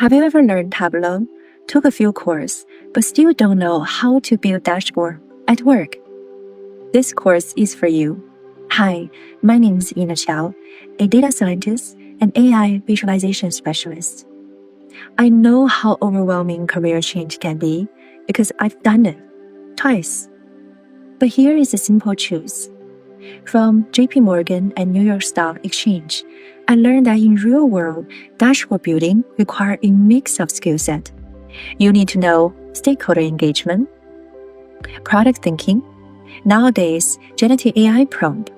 Have you ever learned Tableau, took a few courses, but still don't know how to build dashboard at work? This course is for you. Hi, my name is Ina Qiao, a data scientist and AI visualization specialist. I know how overwhelming career change can be because I've done it twice. But here is a simple truth. From JP Morgan and New York Stock Exchange, I learned that in real world, dashboard building requires a mix of skill set. You need to know stakeholder engagement, product thinking, nowadays generative AI prompt,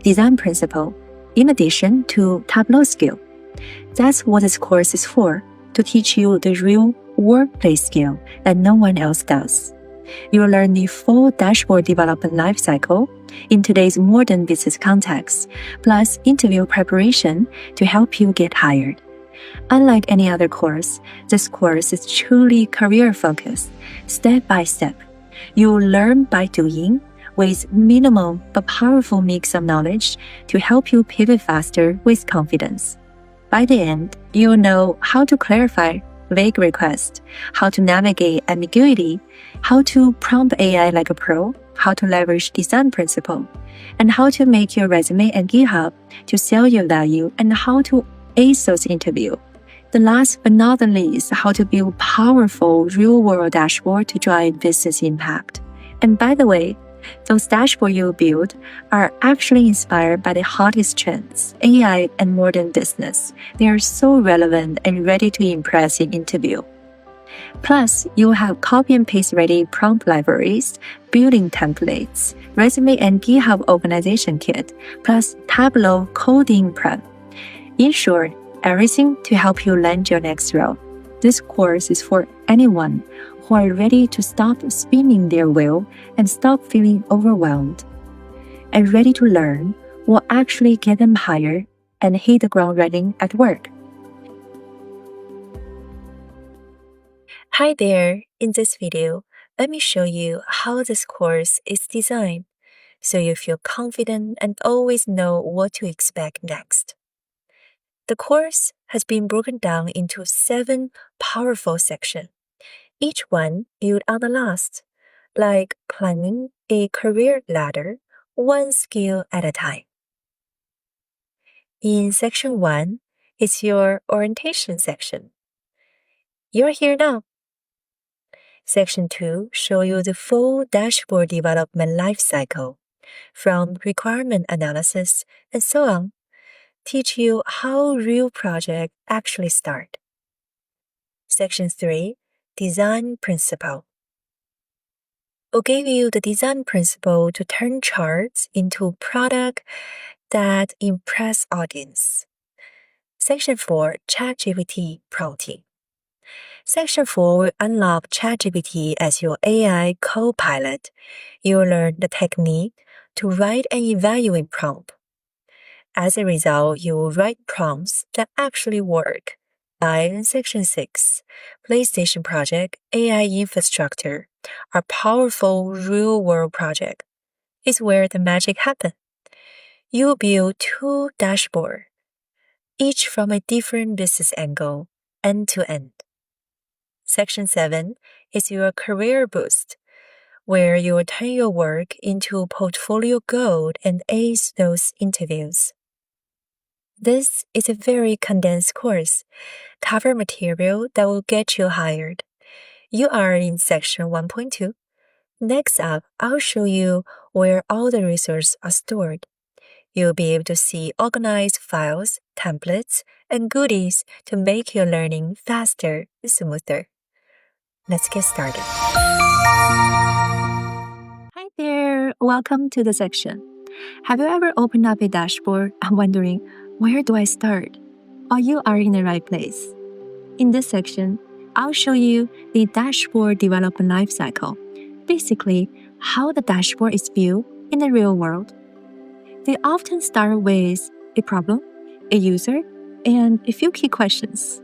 design principle, in addition to Tableau skill. That's what this course is for, to teach you the real workplace skill that no one else does. You'll learn the full dashboard development lifecycle in today's modern business context, plus interview preparation to help you get hired. Unlike any other course, this course is truly career-focused, step by step. You'll learn by doing, with minimal but powerful mix of knowledge to help you pivot faster with confidence. By the end, you'll know how to clarify vague requests, how to navigate ambiguity, how to prompt AI like a pro, how to leverage design principle, and how to make your resume and GitHub to sell your value, and how to ace those interviews. The last but not the least, how to build powerful real-world dashboard to drive business impact. And by the way, those dashboards you build are actually inspired by the hottest trends, AI and modern business. They are so relevant and ready to impress in interview. Plus, you'll have copy and paste ready prompt libraries, building templates, resume and GitHub organization kit, plus Tableau coding prep. In short, everything to help you land your next role. This course is for anyone who are ready to stop spinning their wheel and stop feeling overwhelmed, and ready to learn what actually get them hired and hit the ground running at work. Hi there! In this video, let me show you how this course is designed so you feel confident and always know what to expect next. The course has been broken down into 7 powerful sections, each one built on the last, like climbing a career ladder, one skill at a time. In section 1 is your orientation section. You're here now. Section 2 shows you the full dashboard development lifecycle, from requirement analysis and so on, teach you how real projects actually start. Section 3, Design Principle. We'll give you the design principle to turn charts into product that impress audience. Section 4, ChatGPT prompting. Section 4 will unlock ChatGPT as your AI co-pilot. You'll learn the technique to write and evaluate prompt. As a result, you will write prompts that actually work. In Section 6, PlayStation Project AI Infrastructure, our powerful real-world project, is where the magic happens. You build 2 dashboards, each from a different business angle, end to end. Section 7 is your career boost, where you will turn your work into portfolio gold and ace those interviews. This is a very condensed course, cover material that will get you hired. You are in section 1.2. Next up, I'll show you where all the resources are stored. You'll be able to see organized files, templates, and goodies to make your learning faster and smoother. Let's get started. Hi there! Welcome to the section. Have you ever opened up a dashboard and wondering, where do I start? Or you are in the right place. In this section, I'll show you the dashboard development lifecycle, basically how the dashboard is built in the real world. They often start with a problem, a user, and a few key questions,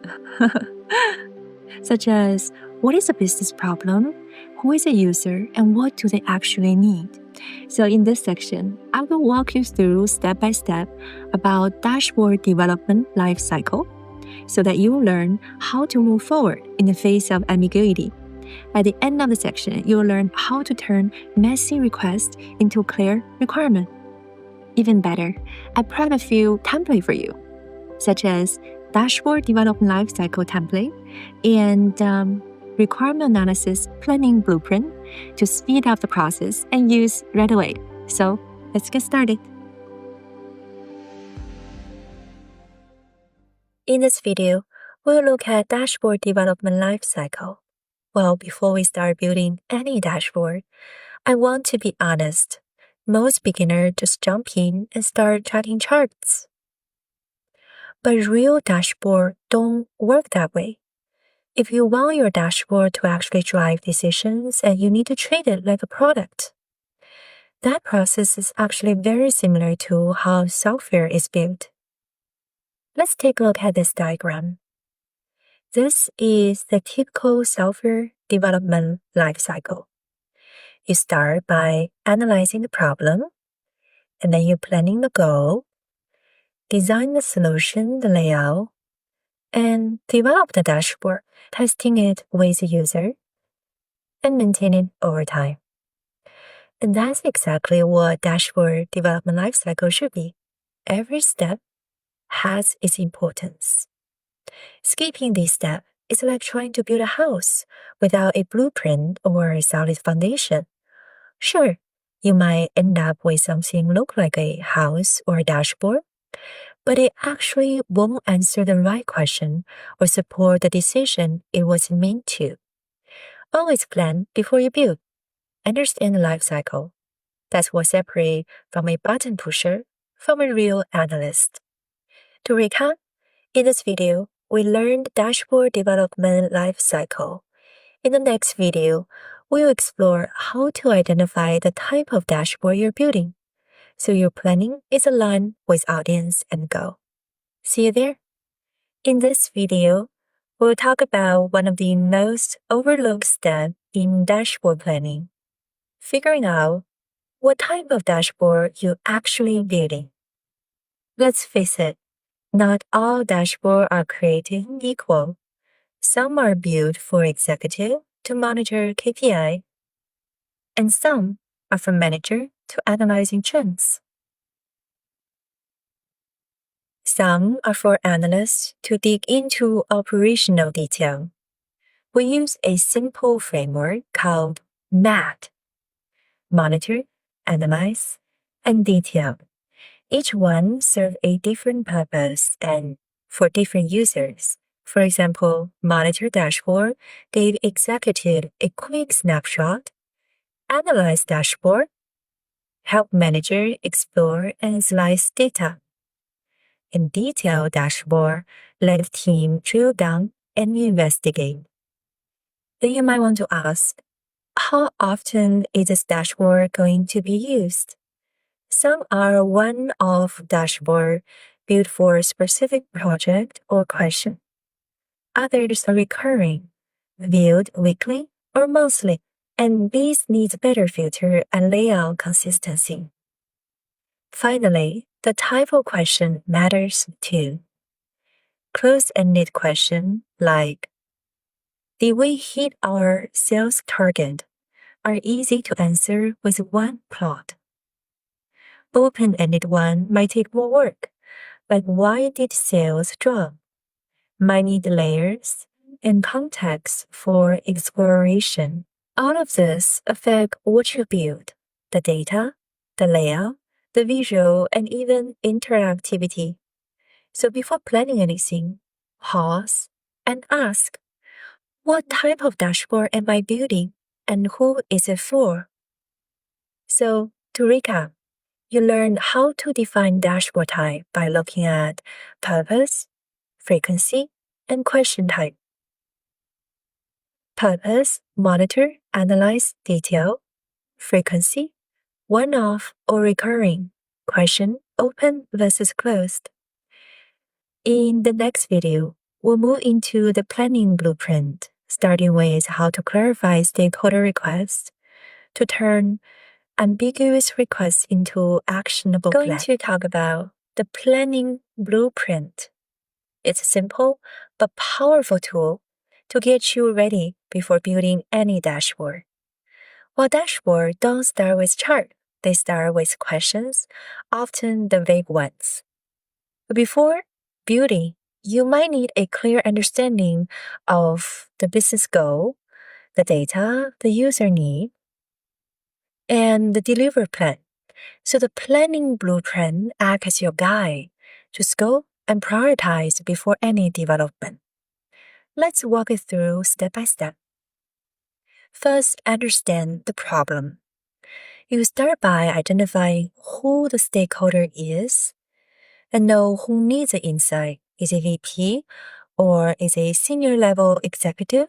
such as what is a business problem, who is a user, and what do they actually need. So in this section, I will walk you through step by step about dashboard development lifecycle, so that you learn how to move forward in the face of ambiguity. At the end of the section, you'll learn how to turn messy requests into clear requirement. Even better, I prepared a few templates for you, such as dashboard development lifecycle template and requirement analysis planning blueprint to speed up the process and use right away. So let's get started. In this video, we'll look at dashboard development lifecycle. Well, before we start building any dashboard, I want to be honest. Most beginners just jump in and start charting charts. But real dashboards don't work that way. If you want your dashboard to actually drive decisions and you need to treat it like a product, that process is actually very similar to how software is built. Let's take a look at this diagram. This is the typical software development lifecycle. You start by analyzing the problem, and then you're planning the goal, design the solution, the layout, and develop the dashboard, testing it with the user, and maintain it over time. And that's exactly what dashboard development lifecycle should be. Every step has its importance. Skipping this step is like trying to build a house without a blueprint or a solid foundation. Sure, you might end up with something look like a house or a dashboard, but it actually won't answer the right question or support the decision it was meant to. Always plan before you build. Understand the life cycle. That's what separates from a button pusher from a real analyst. To recap, in this video, we learned dashboard development life cycle. In the next video, we'll explore how to identify the type of dashboard you're building, so your planning is aligned with audience and goal. See you there. In this video, we'll talk about one of the most overlooked steps in dashboard planning, figuring out what type of dashboard you're actually building. Let's face it, not all dashboards are created equal. Some are built for executive to monitor KPI, and some are for manager to analyzing trends. Some are for analysts to dig into operational detail. We use a simple framework called MAT: monitor, analyze, and detail. Each one serves a different purpose and for different users. For example, monitor dashboard gave executive a quick snapshot. Analyze dashboard help manager explore and slice data. And detail dashboard let team drill down and investigate. Then you might want to ask, how often is this dashboard going to be used? Some are one-off dashboard built for a specific project or question. Others are recurring, viewed weekly or monthly, and these need better filter and layout consistency. Finally, the type of question matters too. Close-ended questions like, did we hit our sales target, are easy to answer with one plot. Open-ended one might take more work, like why did sales drop? Might need layers and context for exploration. All of this affect what you build, the data, the layout, the visual, and even interactivity. So before planning anything, pause and ask, what type of dashboard am I building and who is it for? So to recap, you learn how to define dashboard type by looking at purpose, frequency, and question type. Purpose, monitor, analyze, detail. Frequency, one-off or recurring. Question, open versus closed. In the next video, we'll move into the planning blueprint, starting with how to clarify stakeholder requests to turn ambiguous requests into actionable plans. Going to talk about the planning blueprint. It's a simple but powerful tool to get you ready before building any dashboard. While dashboards don't start with chart, they start with questions, often the vague ones. But before building, you might need a clear understanding of the business goal, the data the user need, and the delivery plan. So the planning blueprint acts as your guide to scope and prioritize before any development. Let's walk it through step by step. First, understand the problem. You start by identifying who the stakeholder is and know who needs the insight. Is it VP or is it a senior level executive?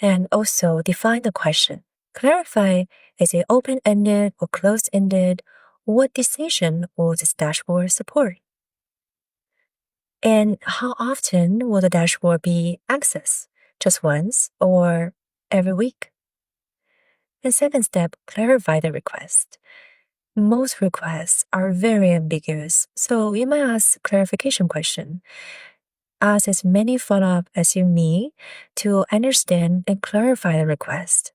And also define the question. Clarify, is it open-ended or closed-ended? What decision will this dashboard support? And how often will the dashboard be accessed? Just once or every week? And second step, clarify the request. Most requests are very ambiguous, so you might ask clarification question. Ask as many follow-up as you need to understand and clarify the request.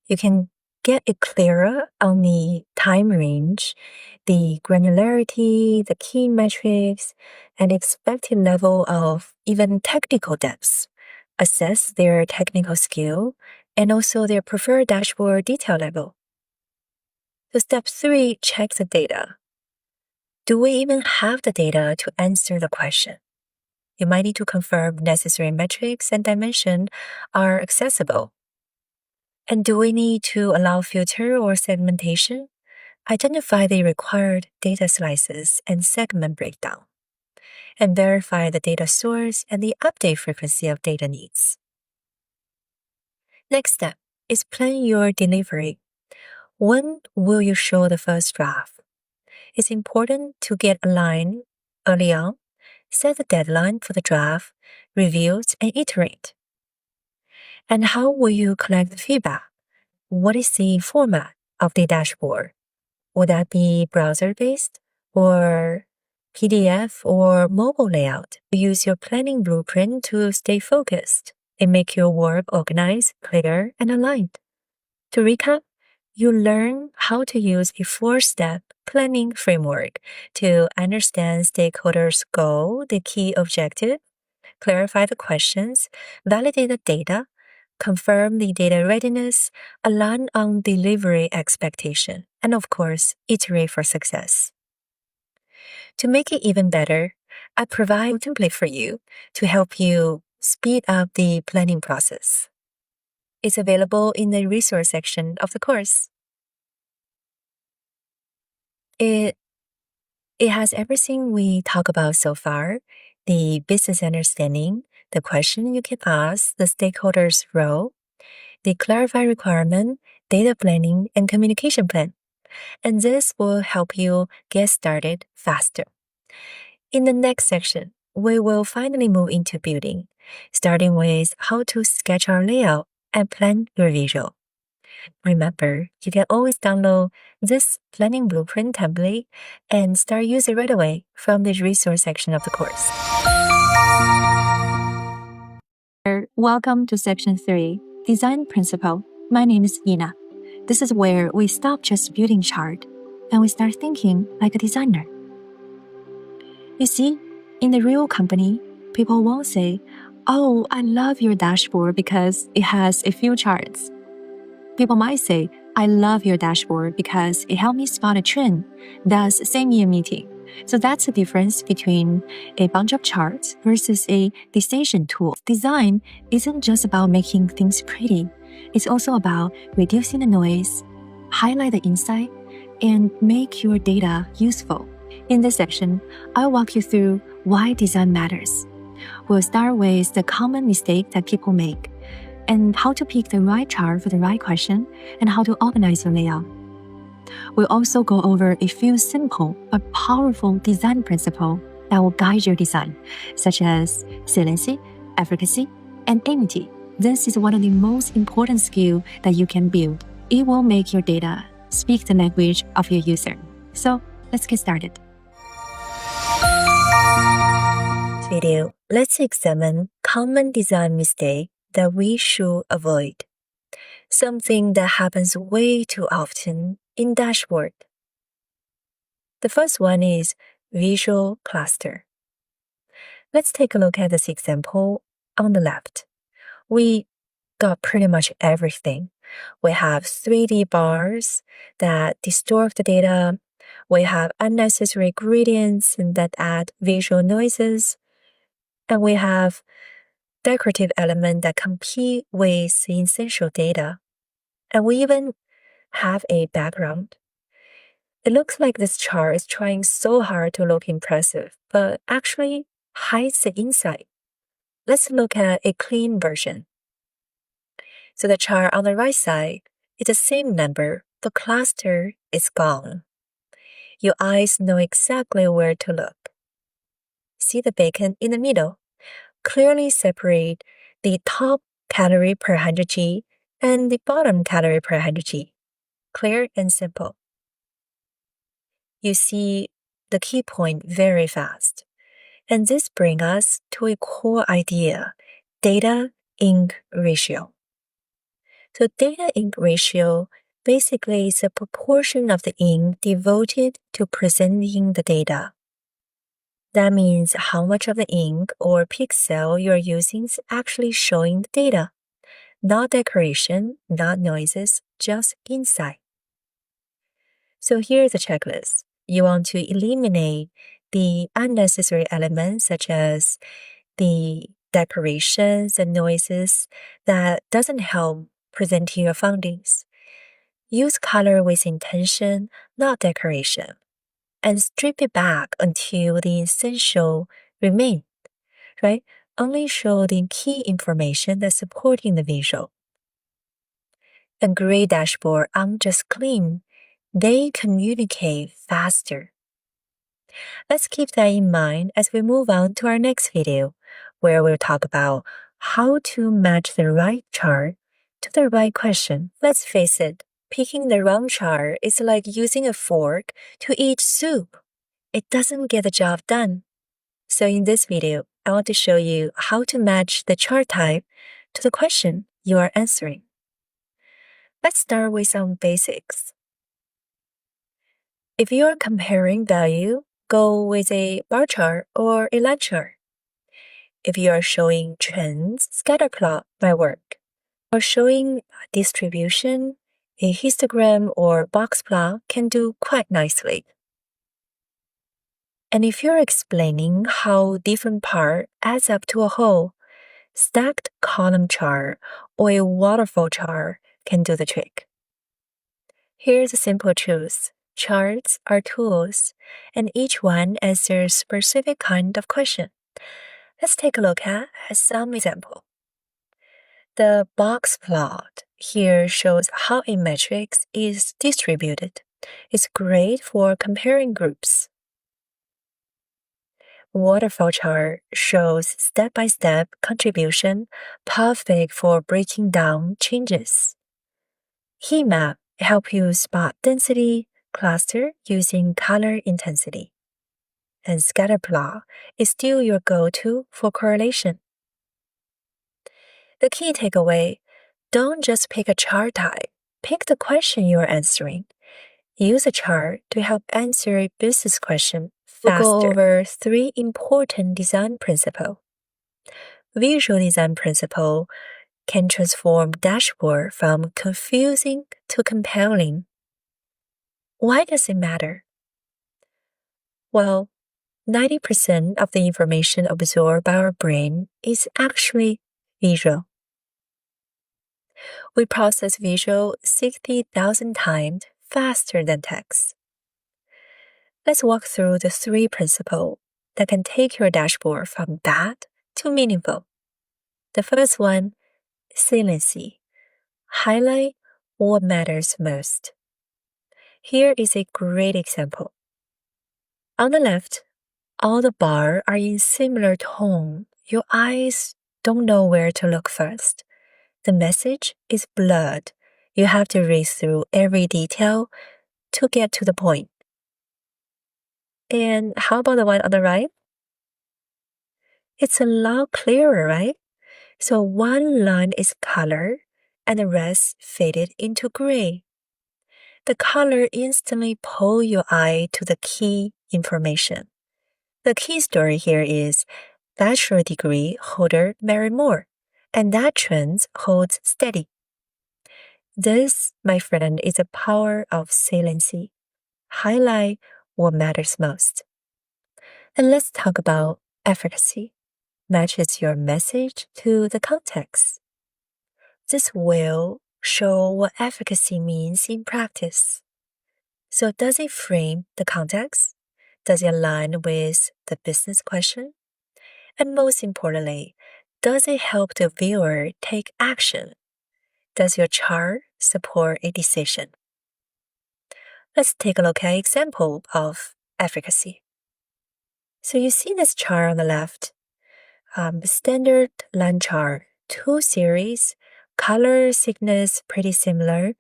You can get it clearer on the time range, the granularity, the key metrics, and expected level of even technical depths. Assess their technical skill and also their preferred dashboard detail level. So step 3, check the data. Do we even have the data to answer the question? You might need to confirm necessary metrics and dimensions are accessible. And do we need to allow filter or segmentation? Identify the required data slices and segment breakdown. And verify the data source and the update frequency of data needs. Next step is plan your delivery. When will you show the first draft? It's important to get aligned early on, set the deadline for the draft, review and iterate. And how will you collect the feedback? What is the format of the dashboard? Would that be browser-based or PDF or mobile layout? Use your planning blueprint to stay focused and make your work organized, clear, and aligned. To recap, you learn how to use a 4-step planning framework to understand stakeholders' goal, the key objective, clarify the questions, validate the data, confirm the data readiness, align on delivery expectation, and of course, iterate for success. To make it even better, I provide a template for you to help you speed up the planning process. It's available in the resource section of the course. It has everything we talk about so far, the business understanding, the question you can ask, the stakeholder's role, the clarify requirement, data planning, and communication plan. And this will help you get started faster. In the next section, we will finally move into building, starting with how to sketch our layout and plan your visual. Remember, you can always download this planning blueprint template and start using it right away from the resource section of the course. Welcome to section 3, Design Principle. My name is Ina. This is where we stop just building chart and we start thinking like a designer. You see, in the real company, people won't say, "Oh, I love your dashboard because it has a few charts." People might say, "I love your dashboard because it helped me spot a trend that's same in a meeting." So that's the difference between a bunch of charts versus a decision tool. Design isn't just about making things pretty. It's also about reducing the noise, highlight the insight, and make your data useful. In this section, I'll walk you through why design matters. We'll start with the common mistake that people make, and how to pick the right chart for the right question, and how to organize your layout. We'll also go over a few simple but powerful design principles that will guide your design, such as saliency, efficacy, and amity. This is one of the most important skills that you can build. It will make your data speak the language of your user. So let's get started. video, let's examine common design mistake that we should avoid. Something that happens way too often in dashboard. The first one is visual cluster. Let's take a look at this example on the left. We got pretty much everything. We have 3D bars that distort the data. We have unnecessary gradients that add visual noises. And we have decorative elements that compete with essential data. And we even have a background. It looks like this chart is trying so hard to look impressive, but actually hides the insight. Let's look at a clean version. So the chart on the right side is the same number, the cluster is gone. Your eyes know exactly where to look. See the bacon in the middle? Clearly separate the top calorie per 100 G and the bottom calorie per 100 G. Clear and simple. You see the key point very fast. And this brings us to a core idea, data-ink ratio. So data-ink ratio basically is a proportion of the ink devoted to presenting the data. That means how much of the ink or pixel you're using is actually showing the data. Not decoration, not noises, just insight. So here's a checklist. You want to eliminate the unnecessary elements such as the decorations and noises that doesn't help presenting your findings. Use color with intention, not decoration, and strip it back until the essential remain, right? Only show the key information that's supporting the visual. A gray dashboard aren't just clean, they communicate faster. Let's keep that in mind as we move on to our next video, where we'll talk about how to match the right chart to the right question. Let's face it, picking the wrong chart is like using a fork to eat soup. It doesn't get the job done. So in this video, I want to show you how to match the chart type to the question you are answering. Let's start with some basics. If you are comparing value, go with a bar chart or a line chart. If you are showing trends, scatter plot might work. Or showing distribution, a histogram or box plot can do quite nicely. And if you're explaining how different part adds up to a whole, stacked column chart or a waterfall chart can do the trick. Here's a simple truth. Charts are tools, and each one answers a specific kind of question. Let's take a look at some example. The box plot here shows how a matrix is distributed. It's great for comparing groups. Waterfall chart shows step-by-step contribution, perfect for breaking down changes. Heat map help you spot density, cluster using color intensity. And scatter plot is still your go-to for correlation. The key takeaway, don't just pick a chart type, pick the question you are answering. Use a chart to help answer a business question faster. We'll go over 3 important design principles. Visual design principle can transform dashboard from confusing to compelling. Why does it matter? Well, 90% of the information absorbed by our brain is actually visual. We process visual 60,000 times faster than text. Let's walk through the 3 principles that can take your dashboard from bad to meaningful. The first one, saliency. Highlight what matters most. Here is a great example. On the left, all the bars are in similar tone. Your eyes don't know where to look first. The message is blurred. You have to read through every detail to get to the point. And how about the one on the right? It's a lot clearer, right? So one line is color and the rest faded into gray. The color instantly pulls your eye to the key information. The key story here is bachelor degree holder marry more, and that trend holds steady. This, my friend, is the power of saliency. Highlight what matters most. And let's talk about efficacy. Matches your message to the context. This will show what efficacy means in practice. So does it frame the context? Does it align with the business question? And most importantly, does it help the viewer take action? Does your chart support a decision? Let's take a look at an example of efficacy. So you see this chart on the left, standard line chart, 2 series, color thickness pretty similar,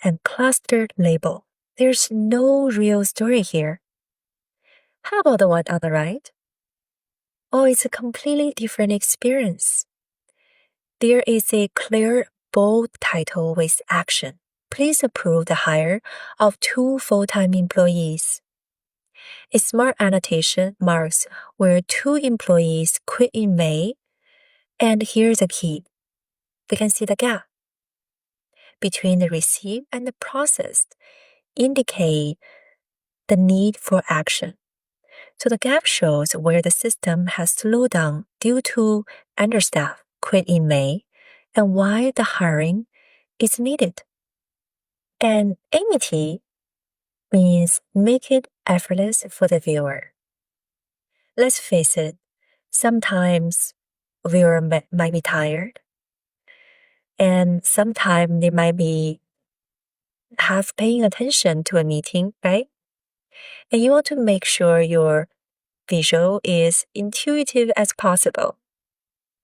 and clustered label. There's no real story here. How about the one on the right? Oh, it's a completely different experience. There is a clear, bold title with action. Please approve the hire of 2 full-time employees. A smart annotation marks where 2 employees quit in May, and here's the key. We can see the gap between the received and the processed indicate the need for action. So the gap shows where the system has slowed down due to understaff quit in May and why the hiring is needed. And amity means make it effortless for the viewer. Let's face it, sometimes viewer might be tired, and sometimes they might be half paying attention to a meeting, right? And you want to make sure your visual is intuitive as possible,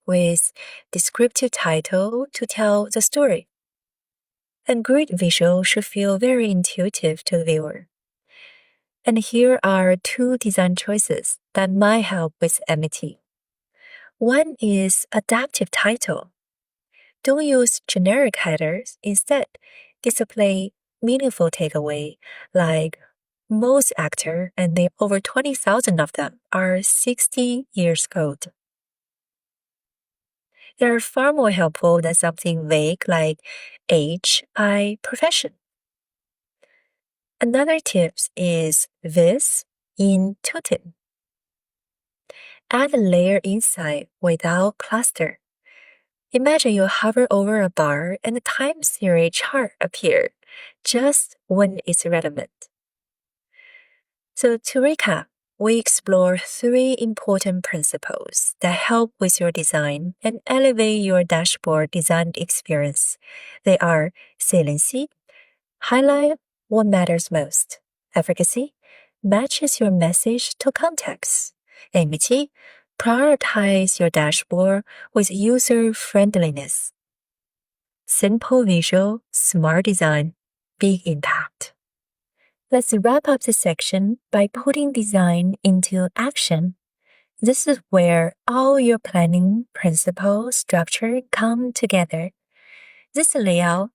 with descriptive title to tell the story. And great visual should feel very intuitive to the viewer. And here are 2 design choices that might help with amity. One is adaptive title. Don't use generic headers. Instead, display meaningful takeaway like most actor, and there are over 20,000 of them, are 60 years old. They are far more helpful than something vague like age, profession. Another tip is this intuitive. Add a layer inside without cluster. Imagine you hover over a bar and the time series chart appears just when it's relevant. So to recap, we explore 3 important principles that help with your design and elevate your dashboard design experience. They are saliency, highlight what matters most; efficacy, matches your message to context; amity, prioritize your dashboard with user friendliness. Simple visual, smart design, big impact. Let's wrap up this section by putting design into action. This is where all your planning principles structure come together. This layout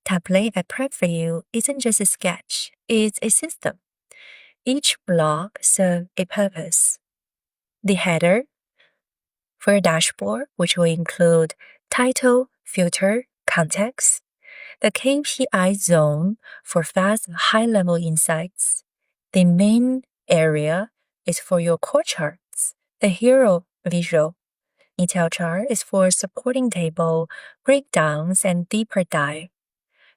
template I prepped for you isn't just a sketch, it's a system. Each block serves a purpose. The header for your dashboard, which will include title, filter, context. The KPI zone for fast, high-level insights. The main area is for your core charts. The hero visual detail chart is for supporting table, breakdowns, and deeper dive.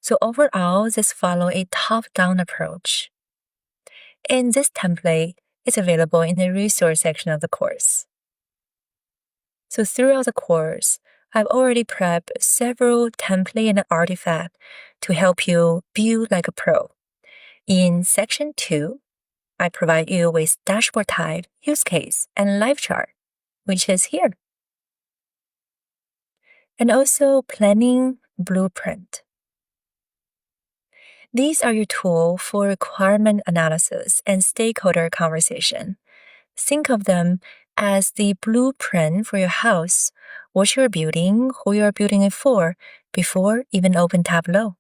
So overall, this follows a top-down approach. And this template is available in the resource section of the course. So throughout the course, I've already prepped several templates and artifacts to help you build like a pro. In section 2, I provide you with dashboard type, use case, and live chart, which is here. And also planning blueprint. These are your tools for requirement analysis and stakeholder conversation. Think of them as the blueprint for your house, what you're building, who you're building it for, before even open Tableau.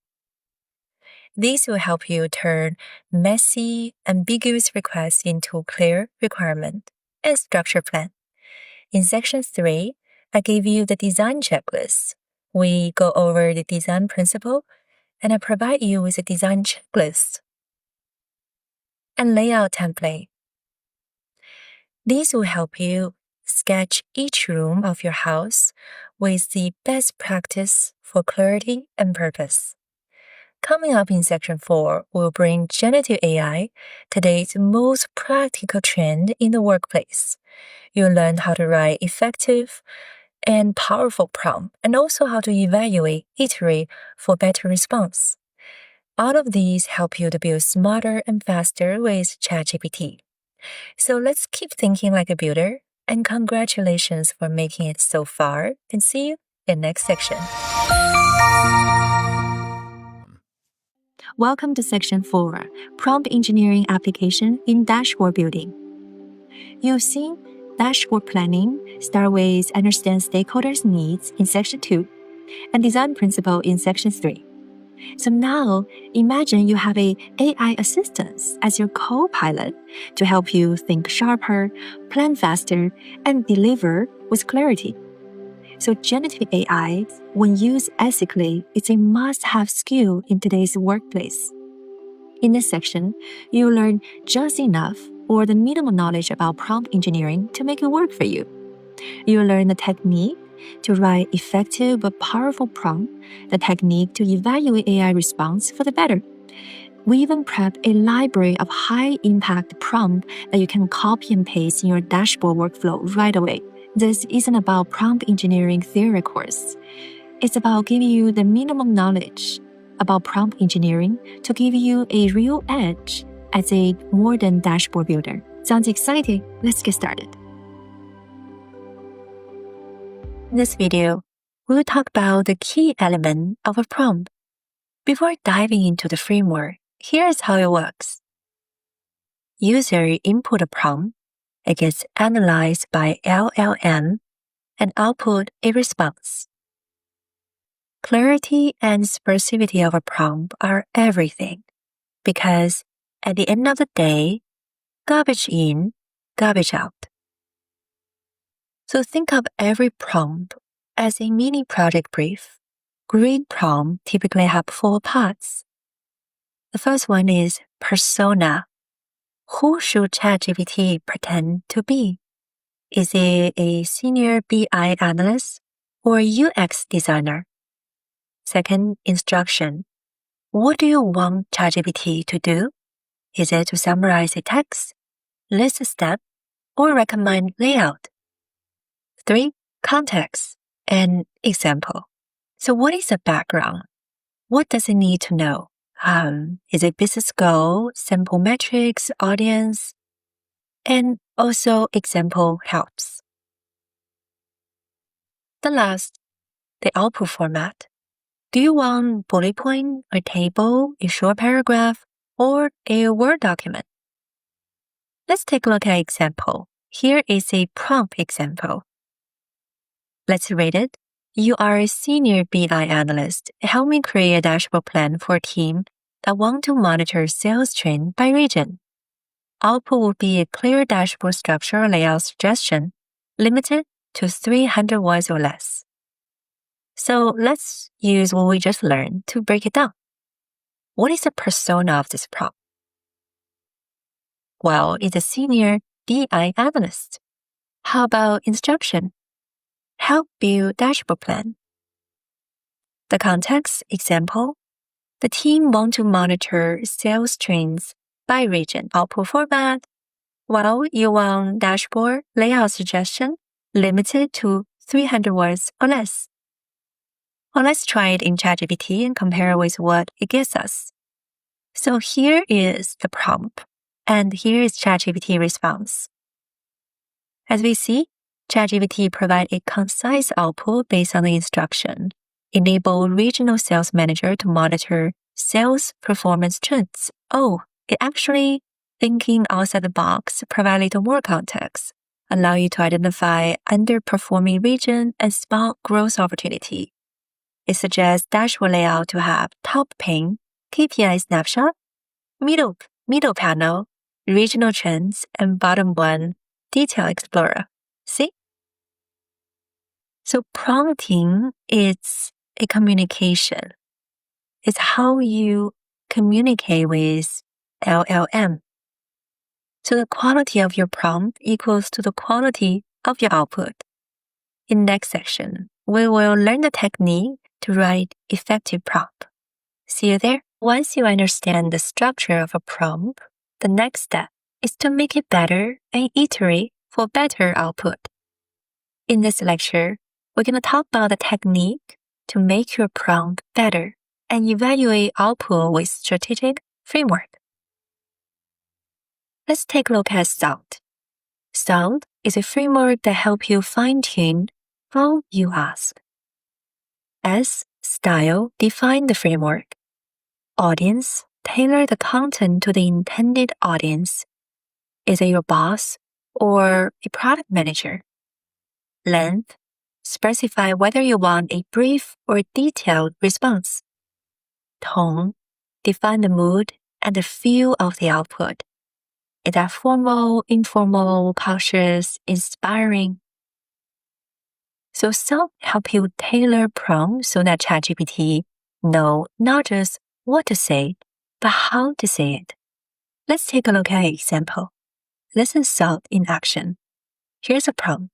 These will help you turn messy, ambiguous requests into clear requirement and structure plan. In section 3, I gave you the design checklist. We go over the design principle, and I provide you with a design checklist and layout template. These will help you sketch each room of your house with the best practice for clarity and purpose. Coming up in section 4, we'll bring generative AI, today's most practical trend in the workplace. You'll learn how to write effective and powerful prompt, and also how to evaluate, iterate for better response. All of these help you to build smarter and faster with ChatGPT. So let's keep thinking like a builder, and congratulations for making it so far, and see you in next section. Welcome to section 4, Prompt Engineering Application in Dashboard Building. You've seen dashboard planning, start with understand stakeholders' needs in section 2, and design principle in section 3. So now, imagine you have an AI assistant as your co-pilot to help you think sharper, plan faster, and deliver with clarity. So generative AI, when used ethically, is a must-have skill in today's workplace. In this section, you'll learn just enough or the minimal knowledge about prompt engineering to make it work for you. You'll learn the technique to write effective but powerful prompt, the technique to evaluate AI response for the better. We even prep a library of high-impact prompt that you can copy and paste in your dashboard workflow right away. This isn't about prompt engineering theory course. It's about giving you the minimum knowledge about prompt engineering to give you a real edge as a modern dashboard builder. Sounds exciting? Let's get started. In this video, we'll talk about the key element of a prompt. Before diving into the framework, here's how it works. User input a prompt, it gets analyzed by LLM, and output a response. Clarity and specificity of a prompt are everything, because at the end of the day, garbage in, garbage out. So think of every prompt as a mini project brief. Great prompts typically have 4 parts. The first one is persona. Who should ChatGPT pretend to be? Is it a senior BI analyst or a UX designer? Second, instruction. What do you want ChatGPT to do? Is it to summarize a text, list a step, or recommend layout? 3, context and example. So what is the background? What does it need to know? Is it business goal, sample metrics, audience? And also example helps. The last, the output format. Do you want bullet point, a table, a short paragraph, or a Word document? Let's take a look at an example. Here is a prompt example. Let's read it. You are a senior BI analyst. Help me create a dashboard plan for a team that want to monitor sales trend by region. Output will be a clear dashboard structure layout suggestion, limited to 300 words or less. So let's use what we just learned to break it down. What is the persona of this prompt? Well, it's a senior BI analyst. How about instruction? Help build dashboard plan. The context example, the team want to monitor sales trends by region. Output format, well, you want dashboard layout suggestion limited to 300 words or less. Well, let's try it in ChatGPT and compare with what it gives us. So here is the prompt, and here is ChatGPT response. As we see, ChatGPT provides a concise output based on the instruction. Enable regional sales manager to monitor sales performance trends. Oh, it actually thinking outside the box, provide a little more context. allow you to identify underperforming region and spot growth opportunity. It suggests dashboard layout to have top pane, KPI snapshot, middle panel, regional trends, and bottom one, detail explorer. See? So prompting is a communication. It's how you communicate with LLM. So the quality of your prompt equals to the quality of your output. In next section, we will learn the technique to write effective prompt. See you there. Once you understand the structure of a prompt, the next step is to make it better and iterate for better output. In this lecture, we're going to talk about the technique to make your prompt better and evaluate output with strategic framework. Let's take a look at SOUND. SOUND is a framework that helps you fine-tune how you ask. S, style, define the framework. Audience, tailor the content to the intended audience. Is it your boss or a product manager? Length, specify whether you want a brief or detailed response. Tone, define the mood and the feel of the output. Is that formal, informal, cautious, inspiring? So some help you tailor prompts so that ChatGPT know not just what to say, but how to say it. Let's take a look at an example. Listen SOUND in action. Here's a prompt.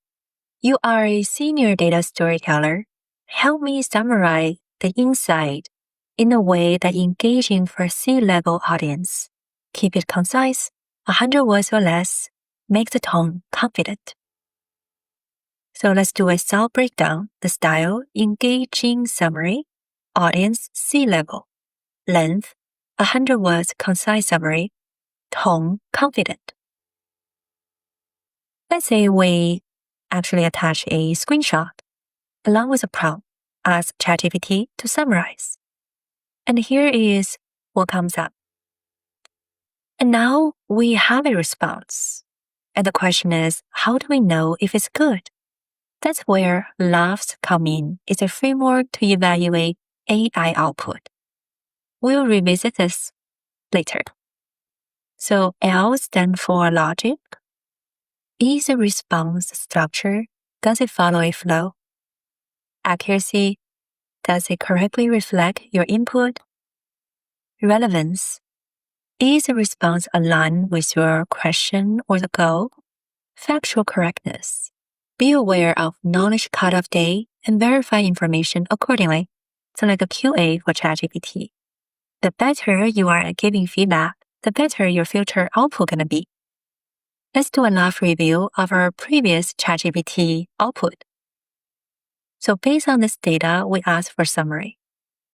You are a senior data storyteller. Help me summarize the insight in a way that's engaging for a C-level audience. Keep it concise, 100 words or less. Make the tone confident. So let's do a SOUND breakdown. The style, engaging summary. Audience, C-level. Length, 100 words, concise summary. Tone, confident. Let's say we actually attach a screenshot along with a prompt. Ask ChatGPT to summarize. And here is what comes up. And now we have a response. And the question is, how do we know if it's good? That's where LOVES come in. It's a framework to evaluate AI output. We'll revisit this later. So L stands for logic. E is a response structure. Does it follow a flow? Accuracy. Does it correctly reflect your input? Relevance. Is the response aligned with your question or the goal? Factual correctness. Be aware of knowledge cutoff date and verify information accordingly. So like a QA for ChatGPT. The better you are at giving feedback, the better your future output gonna be. Let's do a live review of our previous ChatGPT output. So based on this data, we ask for summary.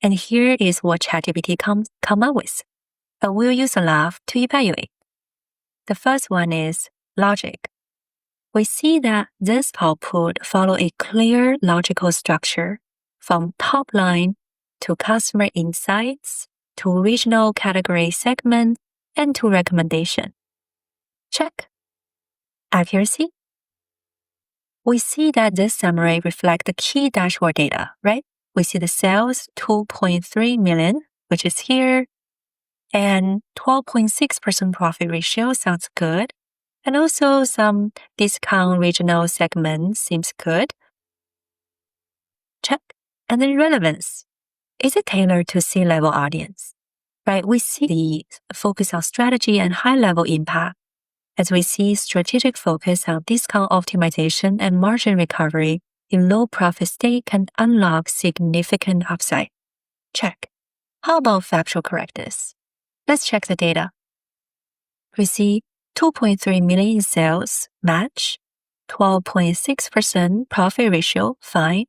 And here is what ChatGPT come up with. But we'll use a live to evaluate. The first one is logic. We see that this output follow a clear logical structure from top line to customer insights to regional category segment and to recommendation. Check. Accuracy. We see that this summary reflects the key dashboard data, right? We see the sales 2.3 million, which is here, and 12.6% profit ratio sounds good. And also some discount regional segment seems good. Check. And then relevance. Is it tailored to C-level audience? Right? We see the focus on strategy and high-level impact as we see strategic focus on discount optimization and margin recovery in low profit state can unlock significant upside. Check. How about factual correctness? Let's check the data. We see 2.3 million in sales, match. 12.6% profit ratio, fine.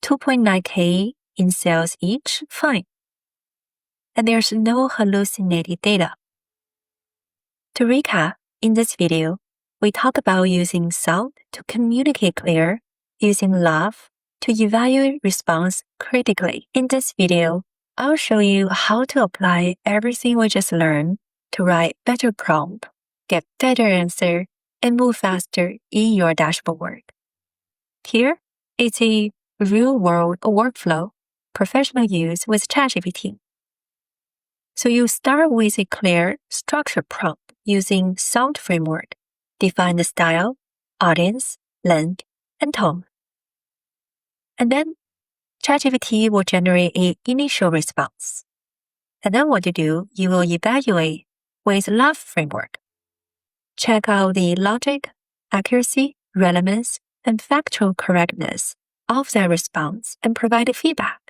2.9K in sales each, fine. And there's no hallucinated data. To recap, in this video, we talk about using SOUND to communicate clear, using LOVE to evaluate response critically. In this video, I'll show you how to apply everything we just learned to write better prompt, get better answer, and move faster in your dashboard work. Here, it's a real-world workflow professional use with ChatGPT. So you start with a clear, structured prompt using SOUND framework. Define the style, audience, length, and tone. And then ChatGPT will generate an initial response. And then what you do, you will evaluate with LOVE framework. Check out the logic, accuracy, relevance, and factual correctness of that response and provide feedback.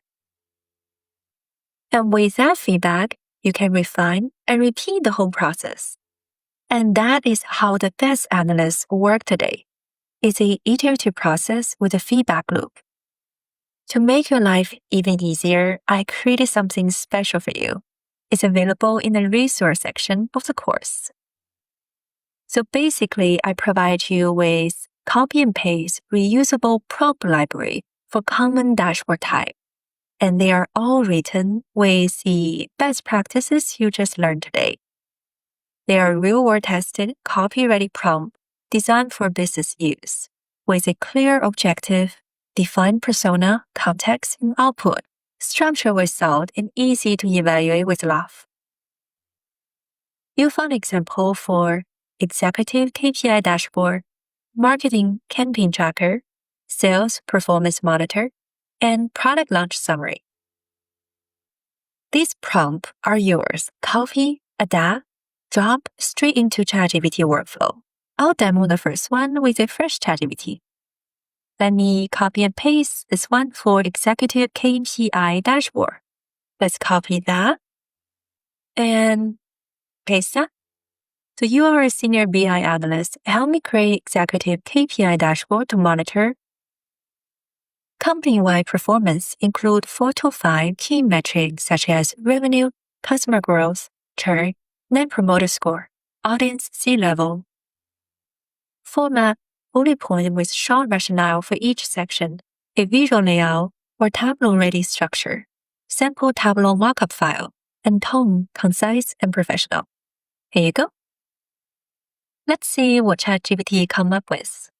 And with that feedback, you can refine and repeat the whole process. And that is how the best analysts work today. It's an iterative process with a feedback loop. To make your life even easier, I created something special for you. It's available in the resource section of the course. So basically, I provide you with copy and paste reusable prompt library for common dashboard type. And they are all written with the best practices you just learned today. They are real-world tested, copy-ready prompt designed for business use, with a clear objective, defined persona, context, and output, structured result, and easy to evaluate with LOVE. You'll find example for executive KPI dashboard, marketing campaign tracker, sales performance monitor, and product launch summary. These prompts are yours. Copy, adapt, drop straight into ChatGPT workflow. I'll demo the first one with a fresh ChatGPT. Let me copy and paste this one for executive KPI dashboard. Let's copy that and paste that. So you are a senior BI analyst. Help me create executive KPI dashboard to monitor company-wide performance. Include 4 to 5 key metrics such as revenue, customer growth, churn, net promoter score, audience C-level. Format bullet point with short rationale for each section, a visual layout or Tableau-ready structure, sample Tableau markup file, and tone concise and professional. Here you go. Let's see what ChatGPT come up with.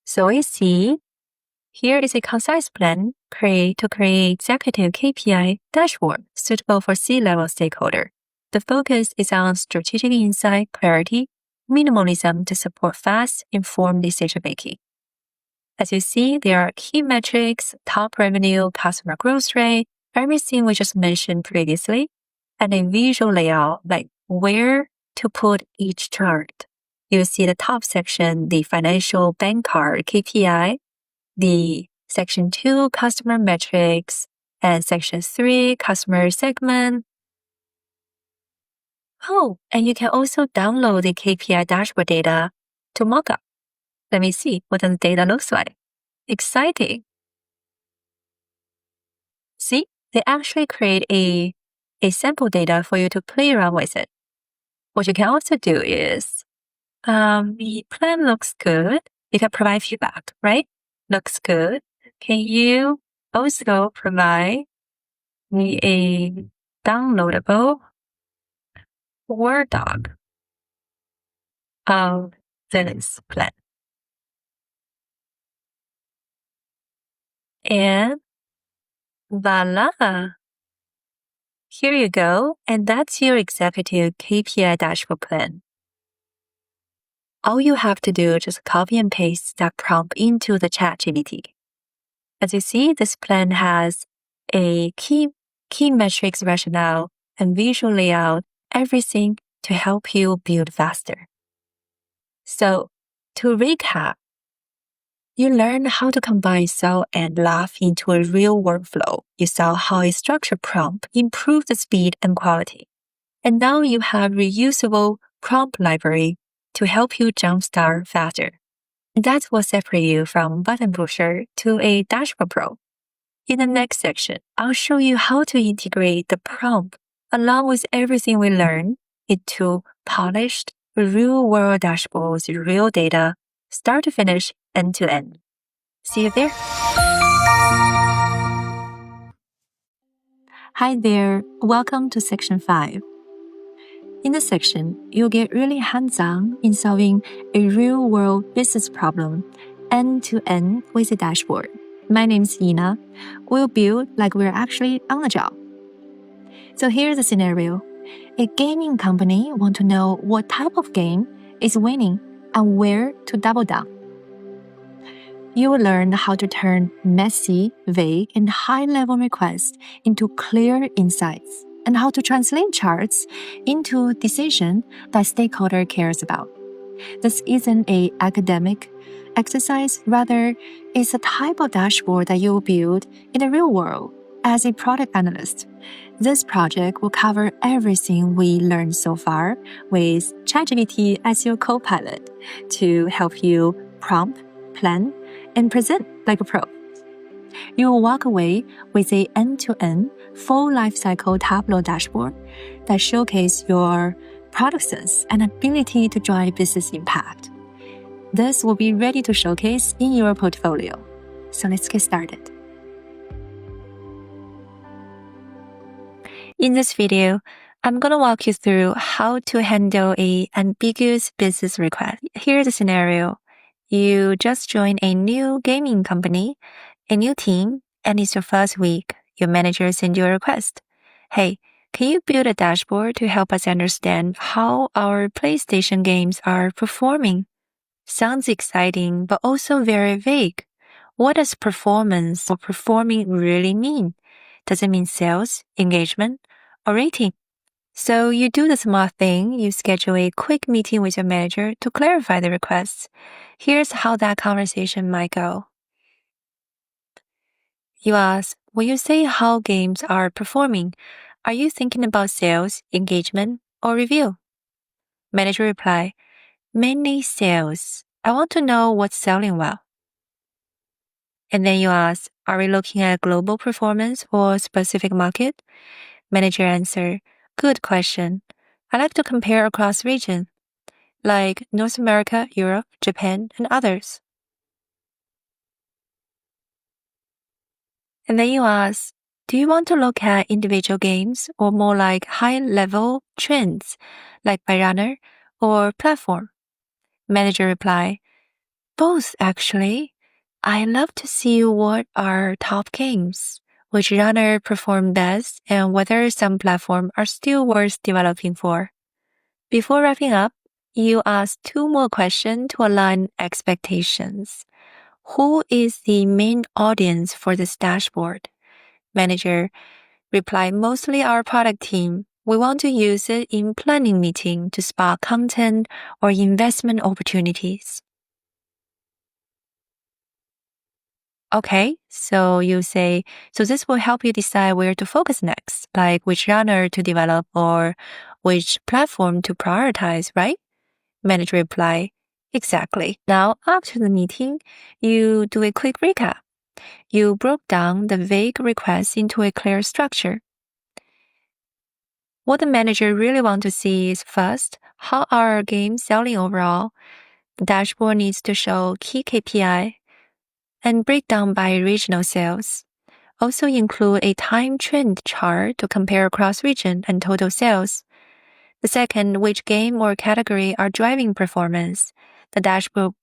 So we see here is a concise plan to create executive KPI dashboard suitable for C-level stakeholder. The focus is on strategic insight, clarity, minimalism to support fast, informed decision-making. As you see, there are key metrics, top revenue, customer growth rate, everything we just mentioned previously, and a visual layout like where to put each chart. You see the top section, the financial bank card KPI, the section 2 customer metrics, and section 3 customer segment. Oh, and you can also download the KPI dashboard data to mockup. Let me see what the data looks like. Exciting. See, they actually create a sample data for you to play around with it. What you can also do is, the plan looks good. You can provide feedback, right? Looks good. Can you also provide me a downloadable Word doc of this plan? And voila! Here you go. And that's your executive KPI dashboard plan. All you have to do is just copy and paste that prompt into the ChatGPT. As you see, this plan has a key metrics rationale and visual layout, everything to help you build faster. So, to recap, you learned how to combine SOUND and LOVE into a real workflow. You saw how a structured prompt improved the speed and quality. And now you have reusable prompt library to help you jumpstart faster. That's what separates you from button pusher to a dashboard pro. In the next section, I'll show you how to integrate the prompt along with everything we learned into polished, real-world dashboards, real data, start to finish, end to end. See you there. Hi there, welcome to section 5. In this section, you'll get really hands-on in solving a real-world business problem end-to-end with a dashboard. My name's Ina. We'll build like we're actually on the job. So here's the scenario. A gaming company wants to know what type of game is winning and where to double down. You will learn how to turn messy, vague, and high-level requests into clear insights, and how to translate charts into decisions that stakeholder cares about. This isn't an academic exercise, rather, it's a type of dashboard that you'll build in the real world as a product analyst. This project will cover everything we learned so far with ChatGPT as your co-pilot to help you prompt, plan, and present like a pro. You will walk away with an end-to-end, full lifecycle Tableau dashboard that showcases your product sense and ability to drive business impact. This will be ready to showcase in your portfolio. So let's get started. In this video, I'm going to walk you through how to handle an ambiguous business request. Here's a scenario. You just joined a new gaming company, a new team, and it's your first week. Your manager sent you a request. Hey, can you build a dashboard to help us understand how our PlayStation games are performing? Sounds exciting, but also very vague. What does performance or performing really mean? Does it mean sales, engagement, or rating? So you do the smart thing, you schedule a quick meeting with your manager to clarify the requests. Here's how that conversation might go. You ask, when you say how games are performing, are you thinking about sales, engagement, or review? Manager reply, mainly sales. I want to know what's selling well. And then you ask, are we looking at global performance or a specific market? Manager answer, good question. I like to compare across region, like North America, Europe, Japan, and others. And then you ask, do you want to look at individual games or more like high-level trends, like by genre or platform? Manager reply, both actually. I love to see what are top games, which genre perform best, and whether some platforms are still worth developing for. Before wrapping up, you ask 2 more questions to align expectations. Who is the main audience for this dashboard? Manager reply, mostly our product team. We want to use it in planning meeting to spot content or investment opportunities. Okay, so you say, so this will help you decide where to focus next, like which genre to develop or which platform to prioritize, right? Manager reply, exactly. Now, after the meeting, you do a quick recap. You broke down the vague requests into a clear structure. What the manager really wants to see is first, how are our games selling overall? The dashboard needs to show key KPI and break down by regional sales. Also include a time trend chart to compare across region and total sales. The second, which game or category are driving performance. The dashboard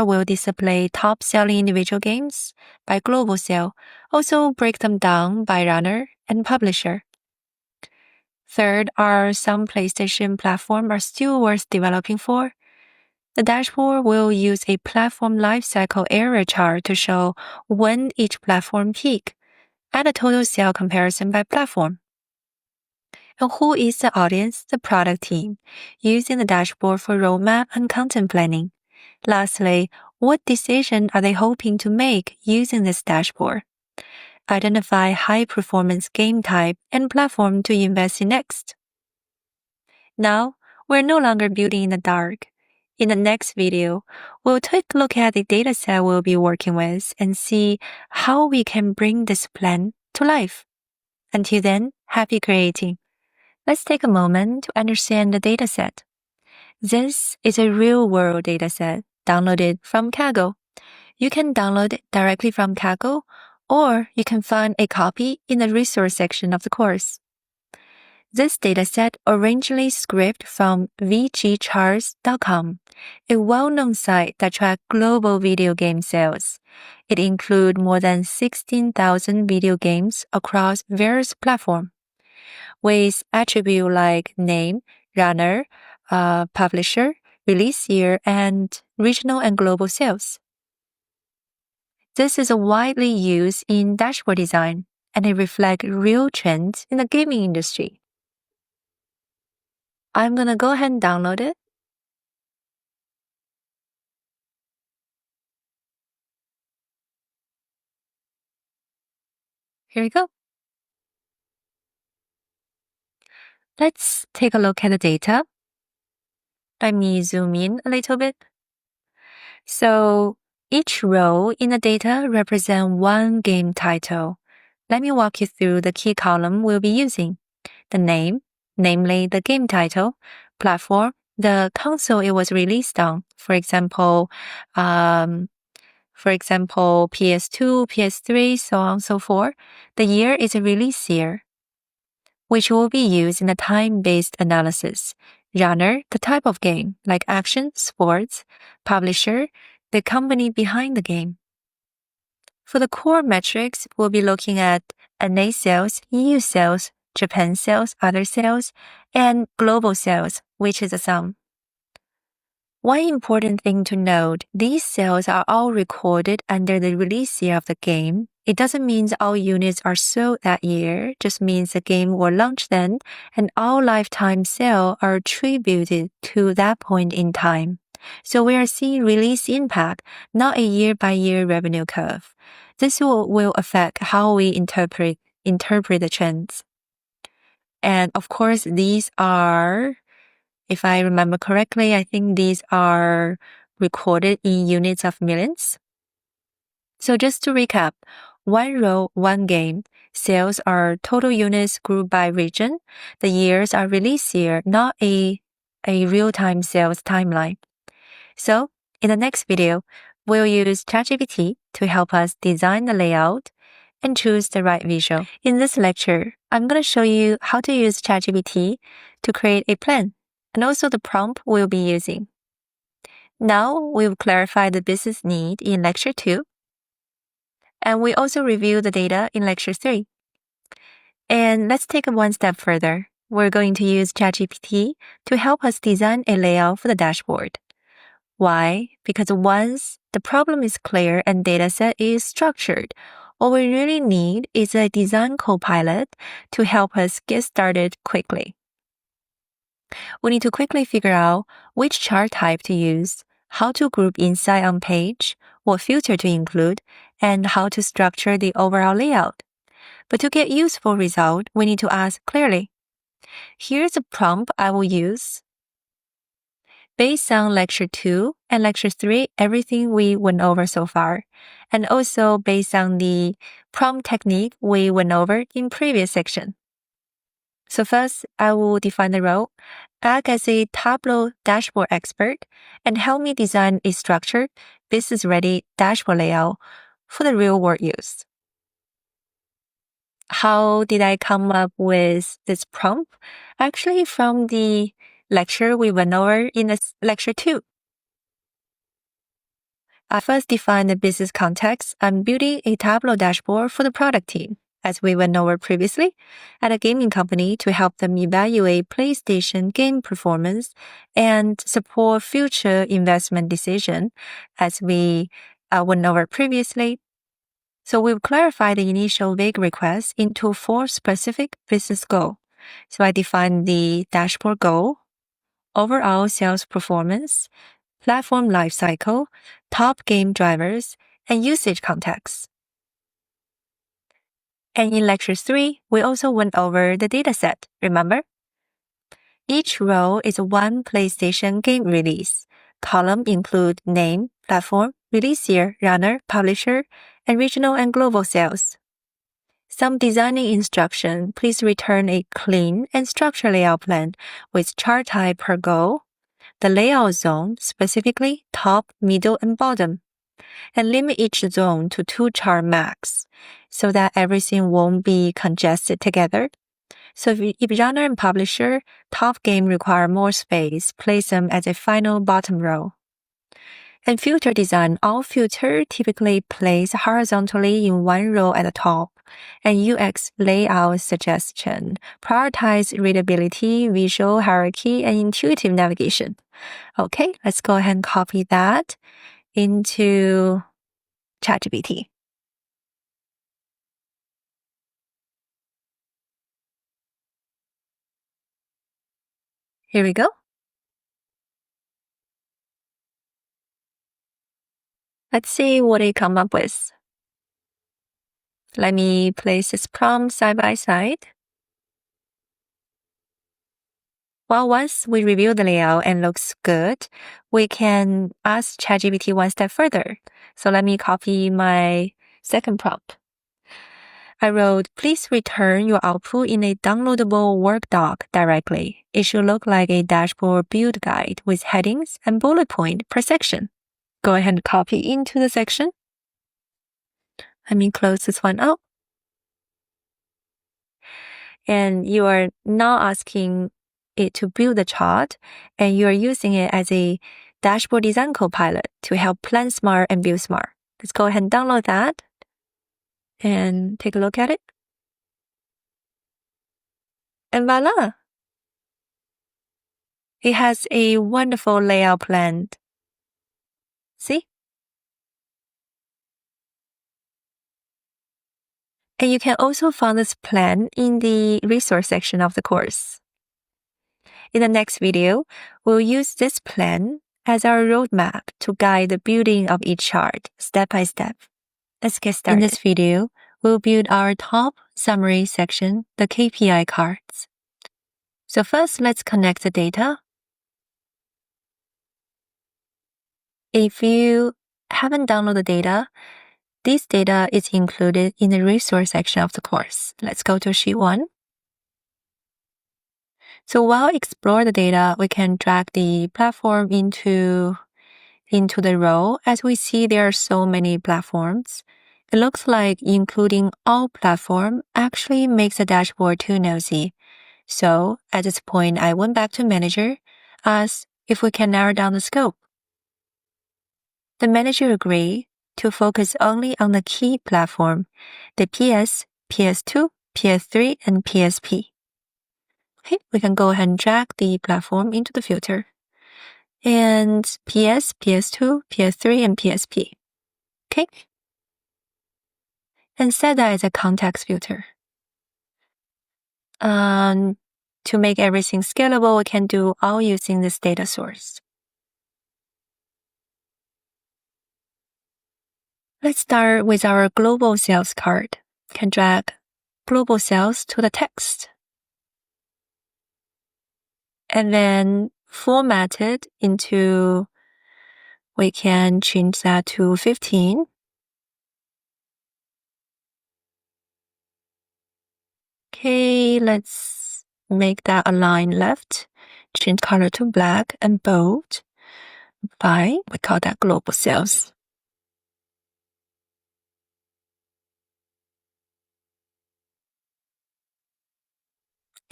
will display top-selling individual games by global sale, also break them down by genre and publisher. Third, are some PlayStation platforms are still worth developing for? The dashboard will use a platform lifecycle area chart to show when each platform peak, and a total sale comparison by platform. And who is the audience? The product team, using the dashboard for roadmap and content planning. Lastly, what decision are they hoping to make using this dashboard? Identify high-performance game type and platform to invest in next. Now, we're no longer building in the dark. In the next video, we'll take a look at the dataset we'll be working with and see how we can bring this plan to life. Until then, happy creating. Let's take a moment to understand the dataset. This is a real-world dataset downloaded from Kaggle. You can download it directly from Kaggle or you can find a copy in the resource section of the course. This dataset originally scraped from vgcharts.com, a well-known site that tracks global video game sales. It includes more than 16,000 video games across various platforms, with attributes like name, runner, publisher, release year, and regional and global sales. This is widely used in dashboard design, and it reflects real trends in the gaming industry. I'm going to go ahead and download it. Here we go. Let's take a look at the data. Let me zoom in a little bit. So each row in the data represents one game title. Let me walk you through the key column we'll be using. The name, namely the game title, platform, the console it was released on. For example, PS2, PS3, so on and so forth. The year is a release year, which will be used in a time-based analysis. Genre, the type of game, like action, sports. Publisher, the company behind the game. For the core metrics, we'll be looking at NA sales, EU sales, Japan sales, other sales, and global sales, which is a sum. One important thing to note, these sales are all recorded under the release year of the game. It doesn't mean all units are sold that year, just means the game will launch then, and all lifetime sales are attributed to that point in time. So we are seeing release impact, not a year-by-year revenue curve. This will affect how we interpret the trends. And of course, these are, if I remember correctly, I think these are recorded in units of millions. So just to recap, one row, one game. Sales are total units grouped by region. The years are release year, not a real-time sales timeline. So in the next video, we'll use ChatGPT to help us design the layout and choose the right visual. In this lecture, I'm going to show you how to use ChatGPT to create a plan and also the prompt we'll be using. Now we've clarified the business need in Lecture 2, and we also review the data in Lecture 3. And let's take it one step further. We're going to use ChatGPT to help us design a layout for the dashboard. Why? Because once the problem is clear and dataset is structured, all we really need is a design co-pilot to help us get started quickly. We need to quickly figure out which chart type to use, how to group insight on page, what filter to include, and how to structure the overall layout. But to get useful result, we need to ask clearly. Here's a prompt I will use. Based on Lecture 2 and Lecture 3, everything we went over so far, and also based on the prompt technique we went over in previous section. So first, I will define the role, act as a Tableau dashboard expert, and help me design a structured, business-ready dashboard layout for the real-world use. How did I come up with this prompt? Actually, from the lecture we went over in this Lecture 2. I first defined the business context. I'm building a Tableau dashboard for the product team, as we went over previously, at a gaming company to help them evaluate PlayStation game performance and support future investment decision, as we went over previously. So we've clarified the initial vague request into 4 specific business goals. So I defined the dashboard goal, overall sales performance, platform lifecycle, top game drivers, and usage context. And in Lecture 3, we also went over the dataset, remember? Each row is one PlayStation game release. Column include name, platform, release year, runner, publisher, and regional and global sales. Some designing instruction, please return a clean and structured layout plan with chart type per goal, the layout zone, specifically top, middle, and bottom, and limit each zone to 2 chart max. so that everything won't be congested together. So if genre and publisher, top game require more space, place them as a final bottom row. And filter design, all filter typically place horizontally in one row at the top. And UX layout suggestion, prioritize readability, visual hierarchy, and intuitive navigation. Okay, let's go ahead and copy that into ChatGPT. Here we go. Let's see what it come up with. Let me place this prompt side by side. Well, once we review the layout and looks good, we can ask ChatGPT one step further. So let me copy my second prompt. I wrote, please return your output in a downloadable Word doc directly. It should look like a dashboard build guide with headings and bullet point per section. Go ahead and copy into the section. Let me close this one out. And you are now asking it to build a chart, and you are using it as a dashboard design copilot to help plan smart and build smart. Let's go ahead and download that and take a look at it. And voila! It has a wonderful layout plan. See? And you can also find this plan in the resource section of the course. In the next video, we'll use this plan as our roadmap to guide the building of each chart step by step. Let's get started. In this video, we'll build our top summary section, the KPI cards. So first, let's connect the data. If you haven't downloaded the data, this data is included in the resource section of the course. Let's go to sheet 1. So while explore the data, we can drag the platform into the row. As we see, there are so many platforms. It looks like including all platform actually makes the dashboard too nosy. So at this point, I went back to manager, asked if we can narrow down the scope. The manager agreed to focus only on the key platform, the PS, PS2, PS3, and PSP. Okay, we can go ahead and drag the platform into the filter. And PS, PS2, PS3, and PSP. Okay. And set that as a context filter. To make everything scalable, we can do all using this data source. Let's start with our global sales card. Can drag global sales to the text. And then format it into, we can change that to 15. Okay, let's make that align left. Change color to black and bold. Apply, we call that global sales.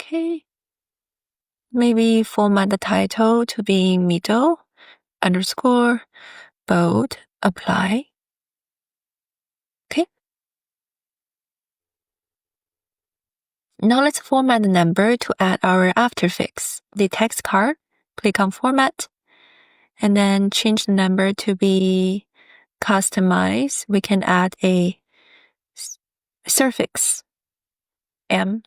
Okay. Maybe format the title to be middle, underscore, bold, apply. Okay. Now let's format the number to add our afterfix. The text card, click on format, and then change the number to be customized. We can add a suffix, M,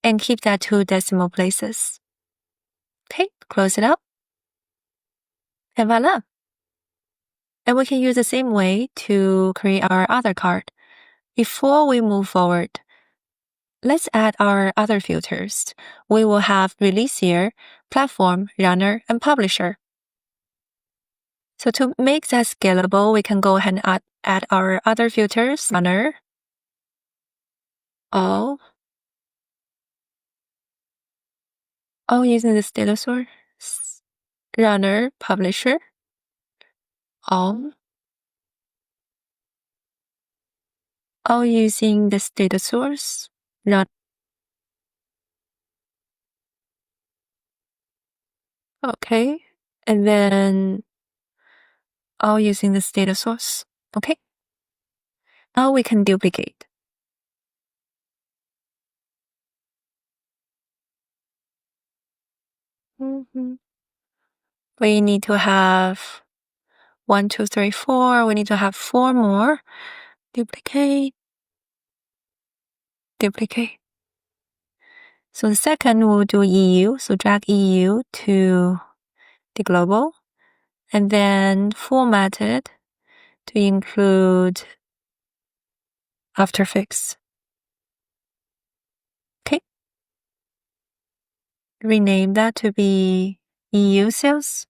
and keep that 2 decimal places. Okay, close it up. And voila. And we can use the same way to create our other card. Before we move forward, let's add our other filters. We will have release year, platform, runner, and publisher. So to make that scalable, we can go ahead and add our other filters, runner, all using this data source, runner, publisher, all, all using this data source, not okay. And then all using this data source. Okay. Now we can duplicate. We need to have 1, 2, 3, 4. We need to have 4 more. Duplicate. Duplicate. So the second we'll do EU. So drag EU to the global and then format it to include afterfix. Okay. Rename that to be EU sales.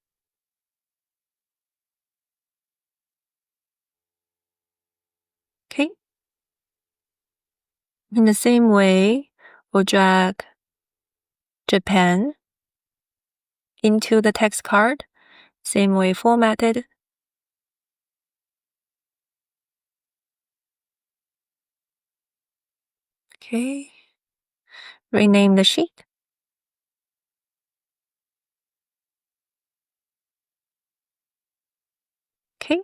Okay. In the same way, we'll drag Japan into the text card. Same way formatted. Okay. Rename the sheet. Okay.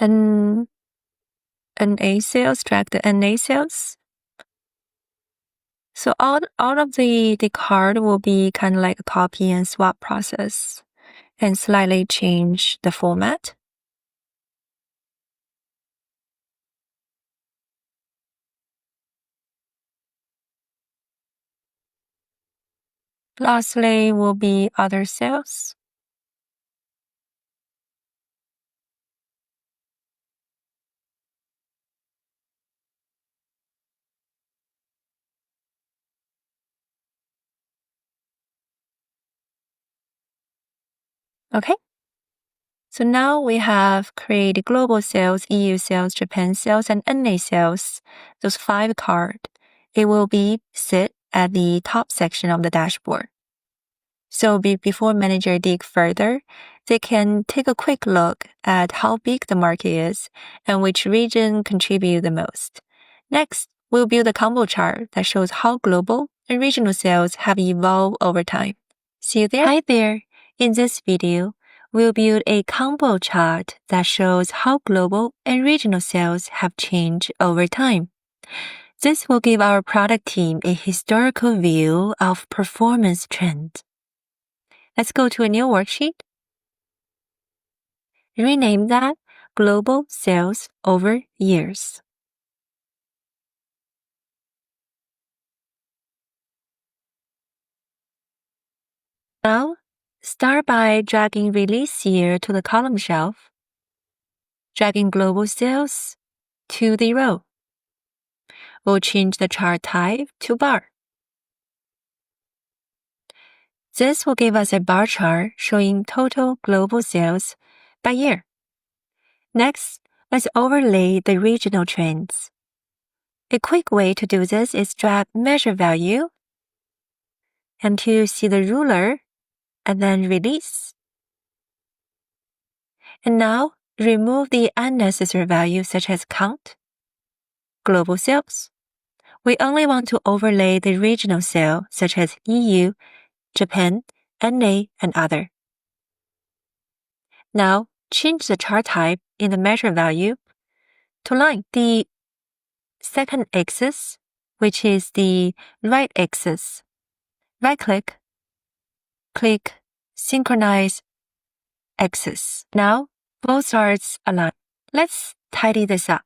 And NA sales, drag the NA sales. So all of the card will be kind of like a copy and swap process and slightly change the format. Lastly will be other sales. Okay. So now we have created global sales, EU sales, Japan sales, and NA sales, those 5 cards. It will be sit at the top section of the dashboard. So before manager dig further, they can take a quick look at how big the market is and which region contribute the most. Next, we'll build a combo chart that shows how global and regional sales have evolved over time. See you there? Hi there. In this video, we'll build a combo chart that shows how global and regional sales have changed over time. This will give our product team a historical view of performance trends. Let's go to a new worksheet. Rename that Global Sales Over Years. Now, start by dragging release year to the column shelf, dragging global sales to the row. We'll change the chart type to bar. This will give us a bar chart showing total global sales by year. Next, let's overlay the regional trends. A quick way to do this is drag measure value until you see the ruler and then release. And now, remove the unnecessary values such as count, global sales. We only want to overlay the regional sale such as EU, Japan, NA, and other. Now, change the chart type in the measure value to line. The second axis, which is the right axis. Right-click, click Synchronize Axis. Now, both charts align. Let's tidy this up.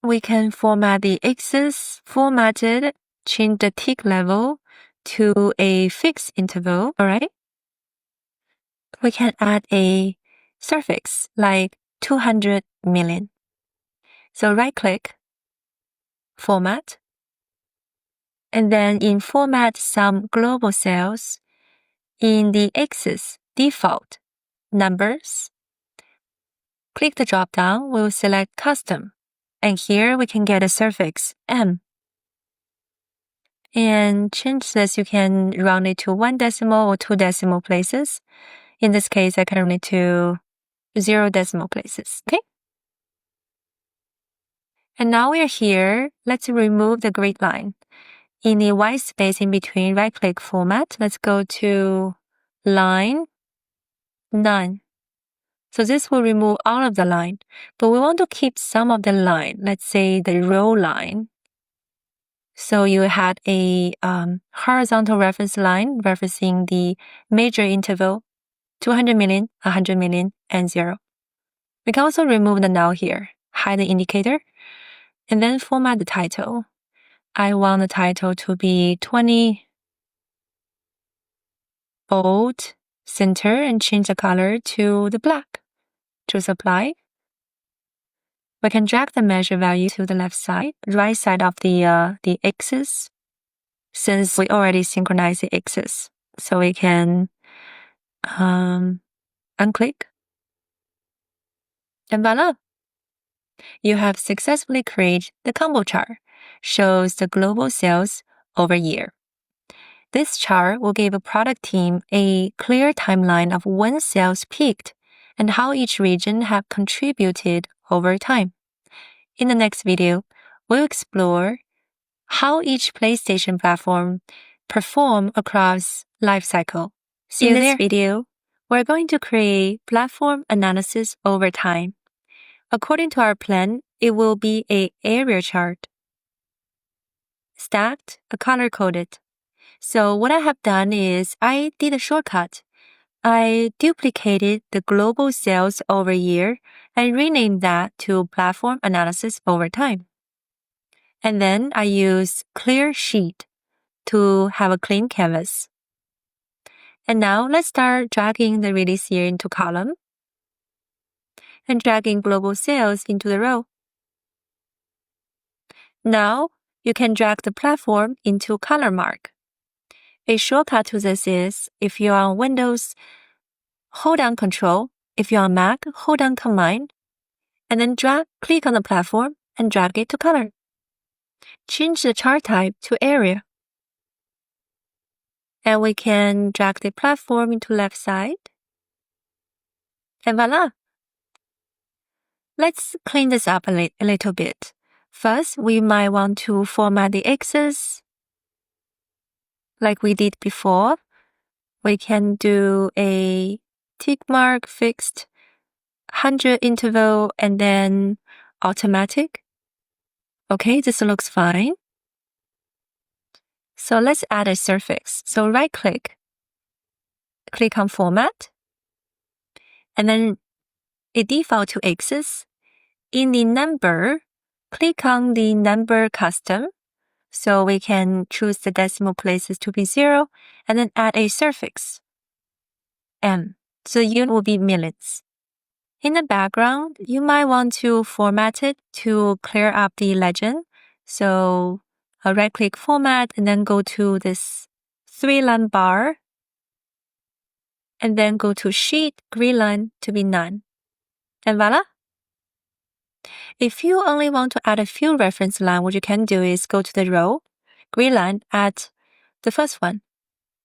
We can format the axis, formatted, change the tick level to a fixed interval, alright? We can add a suffix like 200 million. So right-click, Format, and then in Format Sum Global Sales, in the axis Default, Numbers, click the drop-down, we'll select Custom, and here we can get a suffix M. And change this, you can round it to 1 decimal or 2 decimal places. In this case, I can round it to 0 decimal places, okay? And now we're here. Let's remove the grid line. In the white space in between, right-click Format. Let's go to Line, None. So this will remove all of the line, but we want to keep some of the line. Let's say the row line. So you had a horizontal reference line referencing the major interval, 200 million, 100 million, and 0. We can also remove the null here, hide the indicator, and then format the title. I want the title to be 20 bold, center, and change the color to the black. Choose apply. We can drag the measure value to the left side, right side of the axis, since we already synchronized the axis. So we can unclick, and voila! You have successfully created the combo chart. Shows the global sales over year. This chart will give a product team a clear timeline of when sales peaked and how each region have contributed over time. In the next video, we'll explore how each PlayStation platform perform across life cycle. In this video, we're going to create platform analysis over time. According to our plan, it will be an area chart, stacked, color-coded. So what I have done is I did a shortcut. I duplicated the global sales over year and renamed that to platform analysis over time. And then I use clear sheet to have a clean canvas. And now let's start dragging the release year into column and dragging global sales into the row. Now you can drag the platform into color mark. A shortcut to this is, if you're on Windows, hold down Control. If you're on Mac, hold down Command, and then click on the platform and drag it to color. Change the chart type to area. And we can drag the platform into left side. And voila! Let's clean this up a little bit. First, we might want to format the axis like we did before. We can do a tick mark fixed, 100 interval, and then automatic. Okay, this looks fine. So let's add a suffix. So right-click, click on Format, and then a default to axis. In the number, click on the number custom. So we can choose the decimal places to be 0, and then add a suffix, M. So the unit will be millions. In the background, you might want to format it to clear up the legend. So right-click Format, and then go to this 3-line bar, and then go to Sheet, green line to be none. And voila! If you only want to add a few reference lines, what you can do is go to the row, green line, add the first one.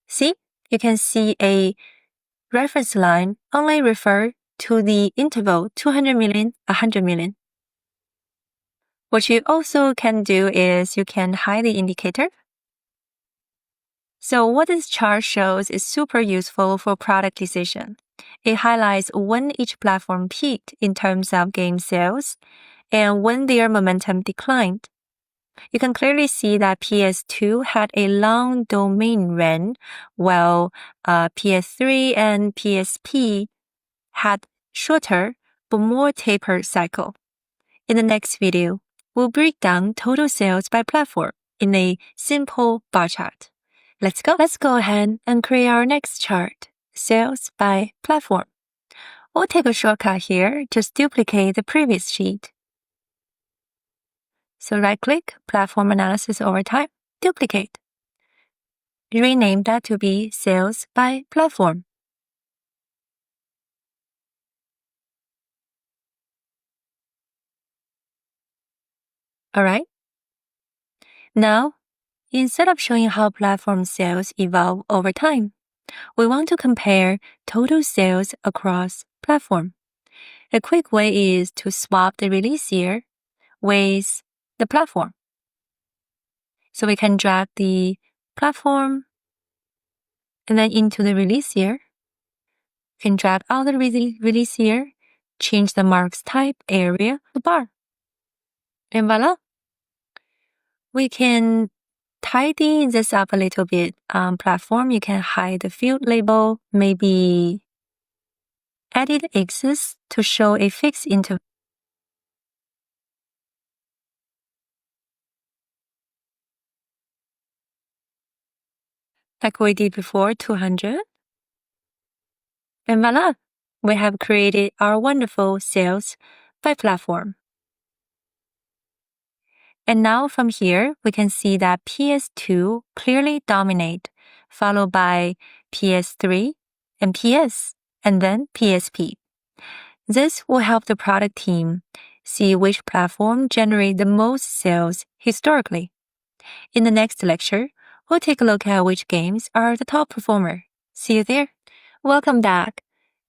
See? You can see a reference line only refer to the interval 200 million, 100 million. What you also can do is you can hide the indicator. So what this chart shows is super useful for product decision. It highlights when each platform peaked in terms of game sales and when their momentum declined. You can clearly see that PS2 had a long domain run, while PS3 and PSP had shorter but more tapered cycle. In the next video, we'll break down total sales by platform in a simple bar chart. Let's go ahead and create our next chart, sales by platform. We'll take a shortcut here, just duplicate the previous sheet. So right-click, platform analysis over time, duplicate. Rename that to be sales by platform. Alright. Now, instead of showing how platform sales evolve over time, we want to compare total sales across platform. A quick way is to swap the release year with the platform. So we can drag the platform and then into the release here. We can drag out the release here, change the marks type area to bar. And voila. We can tidy this up a little bit. Platform, you can hide the field label, maybe edit axis to show a fixed interval. Like we did before, 200. And voila, we have created our wonderful sales by platform. And now from here, we can see that PS2 clearly dominate, followed by PS3 and PS, and then PSP. This will help the product team see which platform generate the most sales historically. In the next lecture, we'll take a look at which games are the top performer. See you there. Welcome back.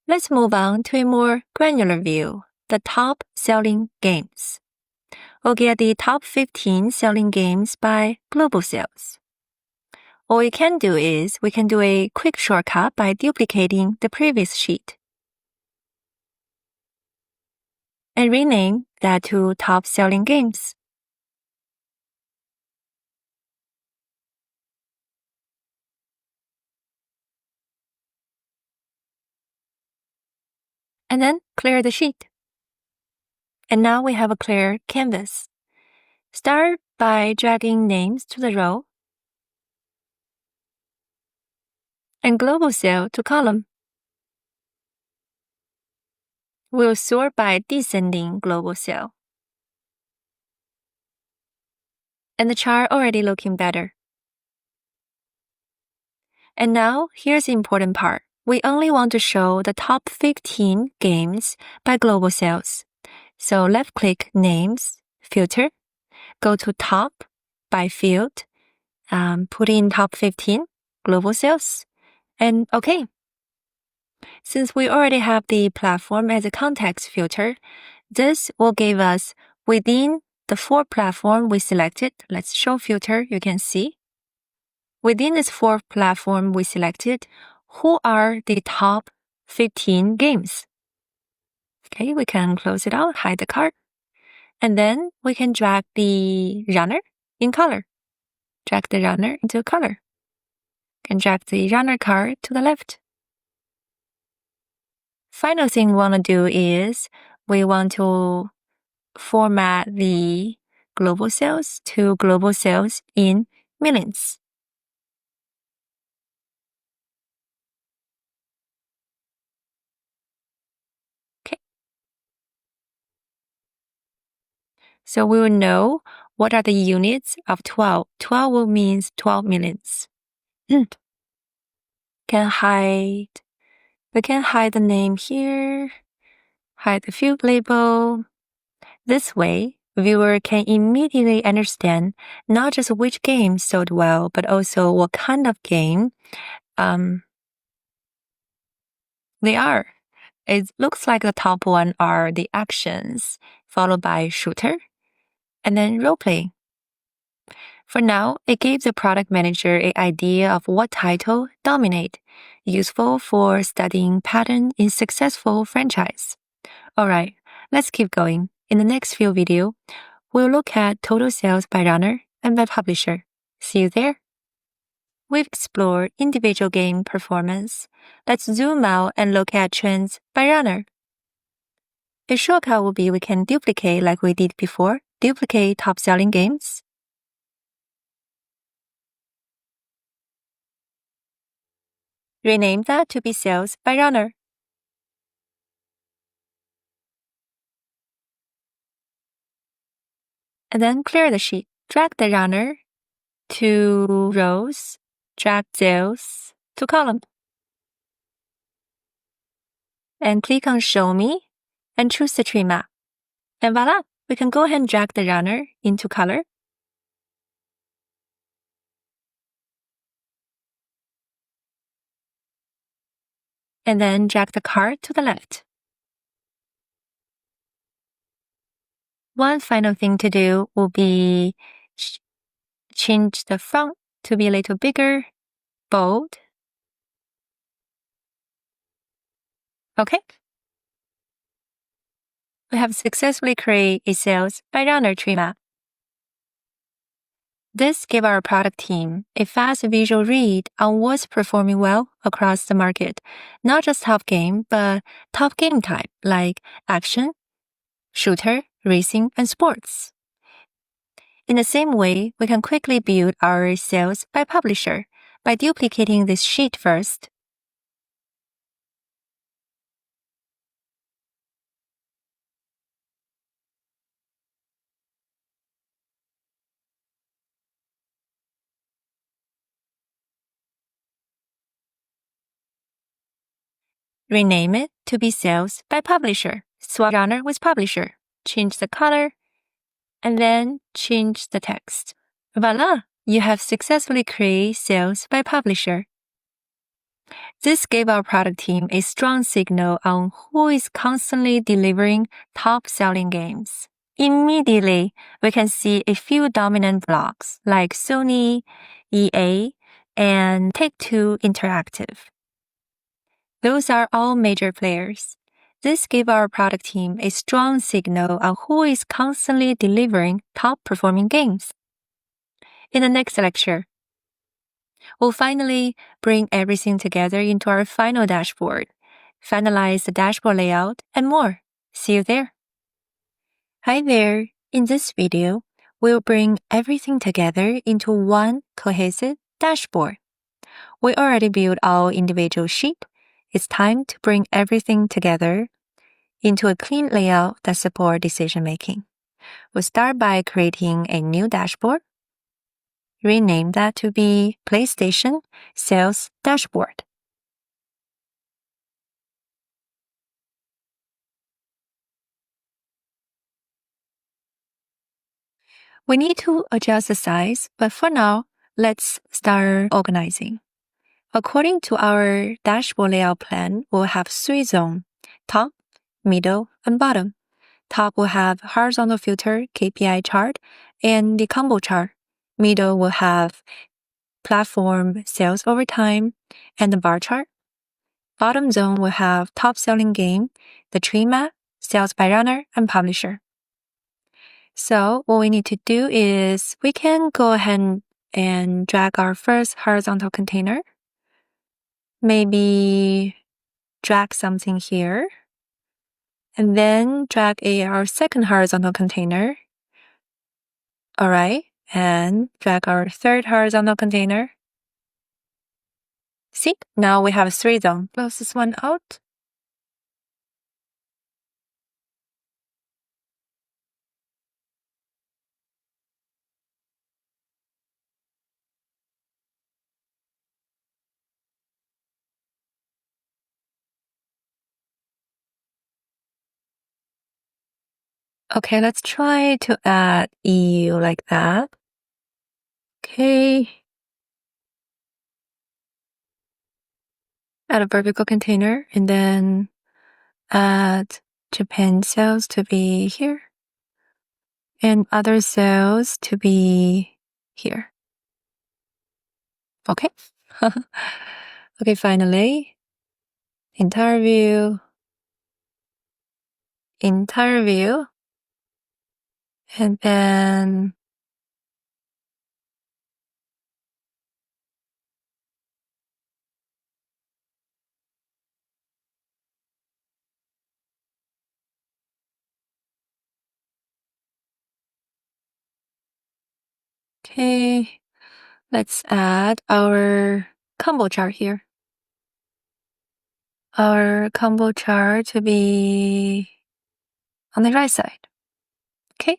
Let's move on to a more granular view, the top selling games. We'll get the top 15 selling games by global sales. All we can do is we can do a quick shortcut by duplicating the previous sheet and rename that to top selling games. And then clear the sheet. And now we have a clear canvas. Start by dragging names to the row and global sale to column. We'll sort by descending global sale. And the chart already looking better. And now here's the important part. We only want to show the top 15 games by global sales. So left-click Names, Filter, go to Top by Field, put in top 15, global sales, and OK. Since we already have the platform as a context filter, this will give us within the 4 platform we selected. Let's show filter, you can see. Within this 4 platform we selected, who are the top 15 games? Okay, we can close it out, hide the card. And then we can drag the runner in color. Drag the runner into color. Can drag the runner card to the left. Final thing we want to do is we want to format the global sales to global sales in millions. Okay. So we will know what are the units of 12. 12 will means 12 millions. Can hide. We can hide the name here. Hide the field label. This way, viewer can immediately understand not just which game sold well, but also what kind of game they are. It looks like the top one are the actions, followed by shooter, and then role-play. For now, it gives the product manager an idea of what title dominate, useful for studying pattern in successful franchise. Alright, let's keep going. In the next few videos, we'll look at total sales by runner and by publisher. See you there. We've explored individual game performance. Let's zoom out and look at trends by runner. A shortcut will be we can duplicate like we did before, duplicate top-selling games. Rename that to be sales by runner. And then clear the sheet. Drag the runner to rows, drag sales to column. And click on Show Me and choose the tree map. And voila, we can go ahead and drag the runner into color. And then drag the card to the left. One final thing to do will be change the font to be a little bigger, bold. Okay. We have successfully created a sales by genre tree map. This gave our product team a fast visual read on what's performing well across the market, not just top game, but top game type like action, shooter, racing, and sports. In the same way, we can quickly build our sales by publisher by duplicating this sheet first. Rename it to be sales by publisher. Swap genre with publisher. Change the color, and then change the text. Voila! You have successfully created sales by publisher. This gave our product team a strong signal on who is constantly delivering top-selling games. Immediately, we can see a few dominant blocks like Sony, EA, and Take-Two Interactive. Those are all major players. This gave our product team a strong signal on who is constantly delivering top-performing games. In the next lecture, we'll finally bring everything together into our final dashboard, finalize the dashboard layout, and more. See you there. Hi there. In this video, we'll bring everything together into one cohesive dashboard. We already built our individual sheet. It's time to bring everything together into a clean layout that supports decision-making. We'll start by creating a new dashboard. Rename that to be PlayStation Sales Dashboard. We need to adjust the size, but for now, let's start organizing. According to our dashboard layout plan, we'll have 3 zones: top, middle, and bottom. Top will have horizontal filter, KPI chart, and the combo chart. Middle will have platform sales over time and the bar chart. Bottom zone will have top selling game, the tree map, sales by genre, and publisher. So what we need to do is we can go ahead and drag our first horizontal container. Maybe drag something here. And then drag our second horizontal container. All right. And drag our third horizontal container. See, now we have 3 zones. Close this one out. Okay, let's try to add EU like that. Okay. Add a vertical container and then add Japan sales to be here and other sales to be here. Okay. Okay, finally, entire view, and then okay, let's add our combo chart here. Our combo chart to be on the right side. Okay,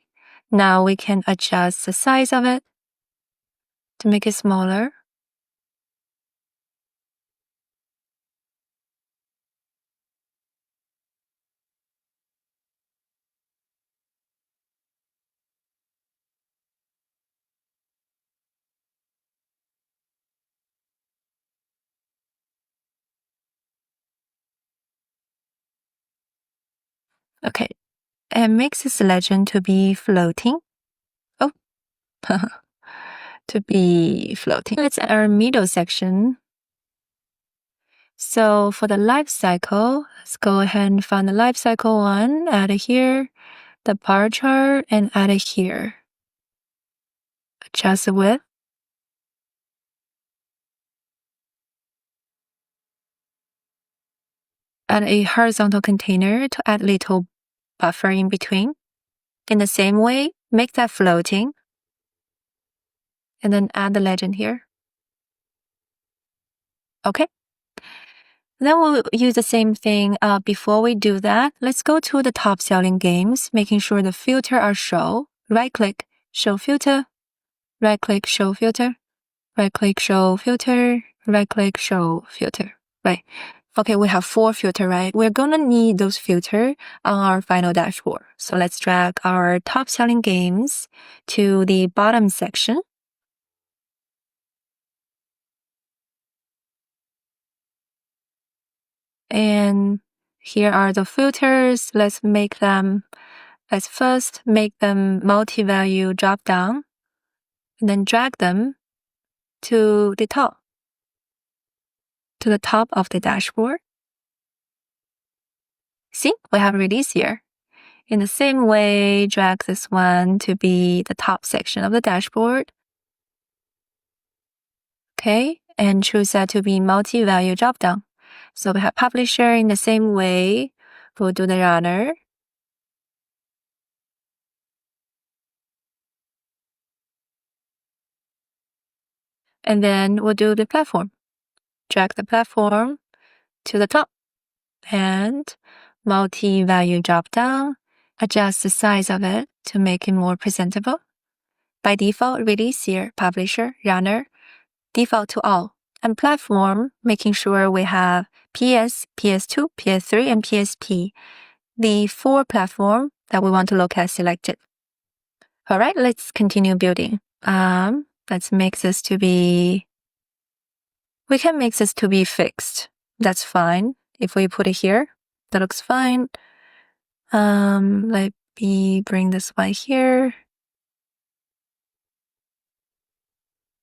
now we can adjust the size of it to make it smaller. Okay, and makes this legend to be floating. Oh, to be floating. Let's add our middle section. So for the life cycle, let's go ahead and find the life cycle one, add it here, the bar chart, and add it here. Adjust the width. Add a horizontal container to add little buffer in between. In the same way, make that floating. And then add the legend here. Okay. Then we'll use the same thing. Before we do that, let's go to the top selling games, making sure the filter are show. Right click, show filter. Right click, show filter. Right click, show filter. Right click, show filter. Right. Okay, we have 4 filter, right? We're gonna need those filter on our final dashboard. So let's drag our top selling games to the bottom section. And here are the filters. Let's first make them multi-value drop down and then drag them to the top of the dashboard. See, we have release here. In the same way, drag this one to be the top section of the dashboard. Okay, and choose that to be multi-value drop down. So we have publisher in the same way. We'll do the runner. And then we'll do the platform. Drag the platform to the top and multi-value drop down. Adjust the size of it to make it more presentable. By default, release here, publisher, runner, default to all. And platform, making sure we have PS, PS2, PS3, and PSP. The 4 platform that we want to look at selected. All right, let's continue building. Let's make this to be, we can make this to be fixed. That's fine. If we put it here, that looks fine. Let me bring this one here.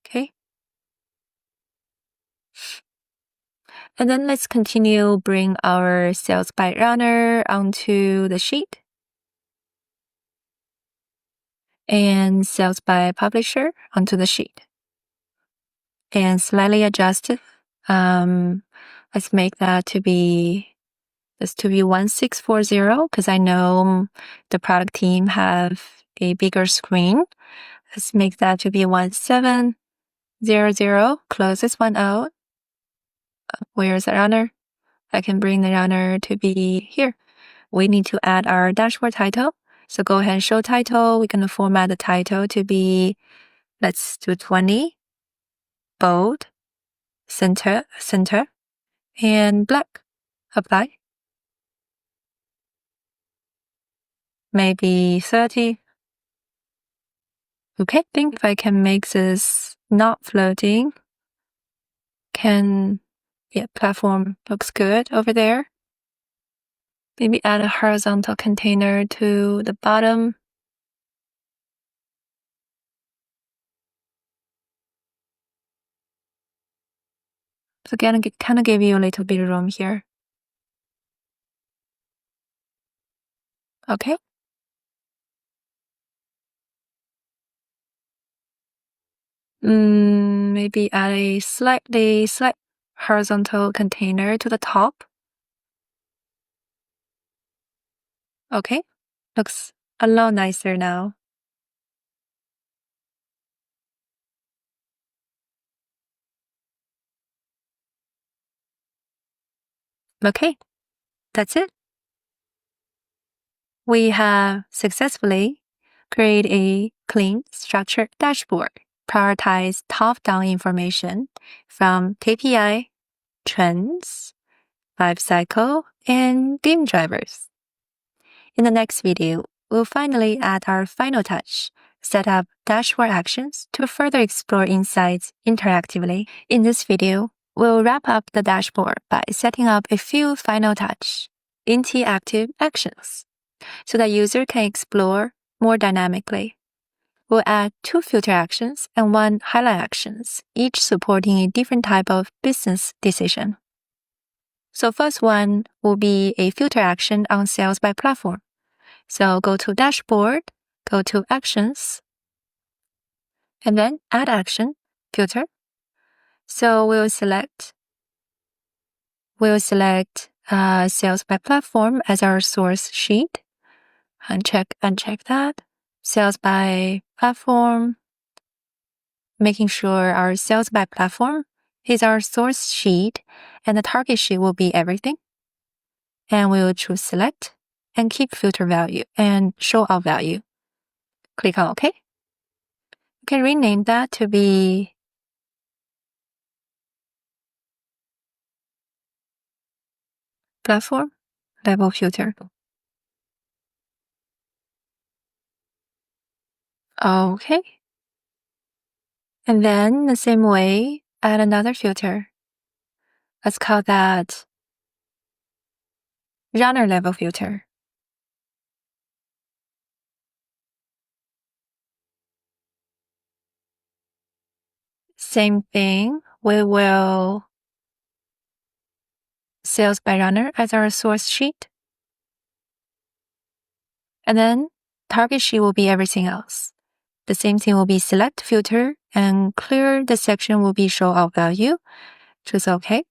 Okay. And then let's continue bring our sales by runner onto the sheet. And sales by publisher onto the sheet. And slightly adjust it. Let's make that to be 1640 because I know the product team have a bigger screen. Let's make that to be 1700. Close this one out. Where's the runner? I can bring the runner to be here. We need to add our dashboard title. So go ahead and show title. We're going to format the title to be, let's do 20, bold, center, and black. Apply. Maybe 30. Okay, I think if I can make this not floating, platform looks good over there. Maybe add a horizontal container to the bottom. So again, kind of give you a little bit of room here. Okay. Maybe add a slight horizontal container to the top. Okay, looks a lot nicer now. Okay, that's it. We have successfully created a clean, structured dashboard. Prioritize top-down information from KPI, trends, lifecycle, and theme drivers. In the next video, we'll finally add our final touch, set up dashboard actions to further explore insights interactively. In this video, we'll wrap up the dashboard by setting up a few final touch, interactive actions. so that user can explore more dynamically. We'll add 2 filter actions and 1 highlight actions, each supporting a different type of business decision. So first one will be a filter action on sales by platform. So go to dashboard, go to actions, and then add action, filter. So we'll select sales by platform as our source sheet. Uncheck that. Sales by platform, making sure our sales by platform is our source sheet and the target sheet will be everything. And we will choose select and keep filter value and show all value. Click on OK. You can rename that to be platform level filter. Okay. And then the same way, add another filter. Let's call that runner level filter. Same thing, we will sales by runner as our source sheet. And then target sheet will be everything else. The same thing will be select filter and clear the section will be show all value. Choose OK.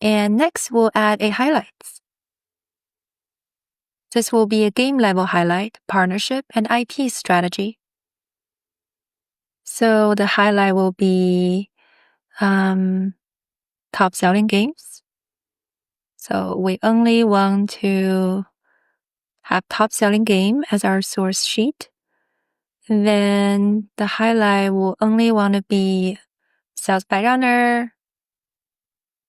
And next we'll add a highlights. This will be a game level highlight, partnership, and IP strategy. So the highlight will be top selling games. So we only want to have top selling game as our source sheet. And then the highlight will only want to be sales by runner,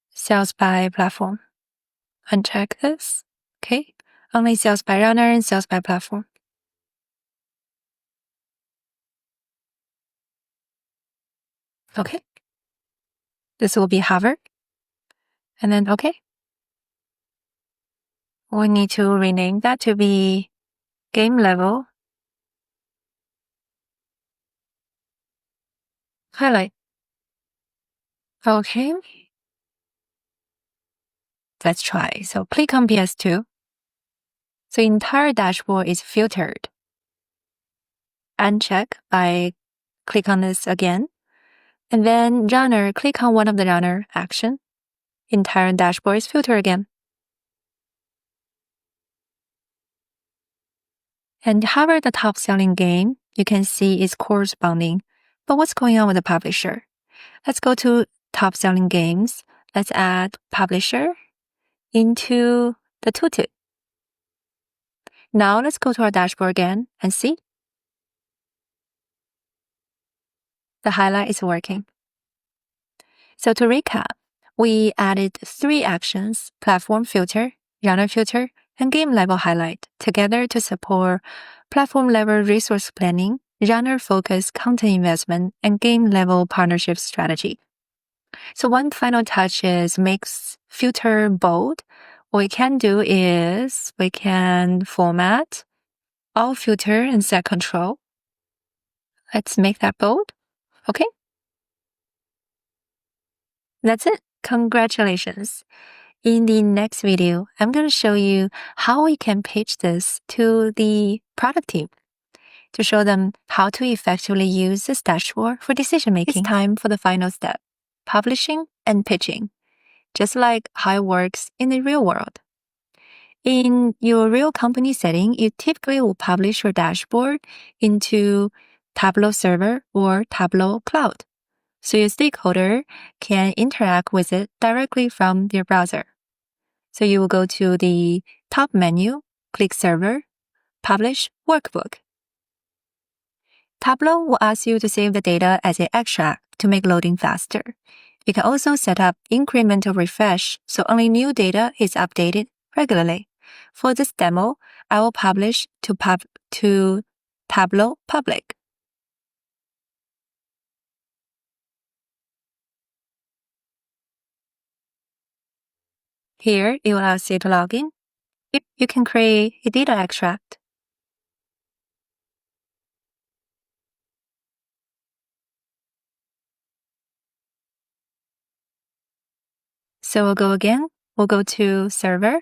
sales by platform. Uncheck this. Okay. Only sales by runner and sales by platform. Okay. This will be hover. And then okay. We need to rename that to be game level highlight. Okay. Let's try. So click on PS2. So entire dashboard is filtered. Uncheck by click on this again. And then runner, click on one of the runner action. Entire dashboard is filtered again. And hover the top selling game, you can see is corresponding. But what's going on with the publisher? Let's go to top selling games. Let's add publisher into the tooltip. Now let's go to our dashboard again and see. The highlight is working. So to recap, we added 3 actions, platform filter, runner filter, and game level highlight together to support platform level resource planning, runner focused content investment, and game level partnership strategy. So one final touch is makes filter bold. What we can do is we can format all filter and set control. Let's make that bold. Okay. That's it. Congratulations. In the next video, I'm going to show you how we can pitch this to the product team to show them how to effectively use this dashboard for decision making. It's time for the final step, publishing and pitching, just like how it works in the real world. In your real company setting, you typically will publish your dashboard into Tableau server or Tableau cloud, so your stakeholder can interact with it directly from your browser. So you will go to the top menu, click Server, Publish Workbook. Tableau will ask you to save the data as an extract to make loading faster. You can also set up incremental refresh, so only new data is updated regularly. For this demo, I will publish to Tableau Public. Here, it will ask you to log in. you can create a data extract. So we'll go again. We'll go to Server,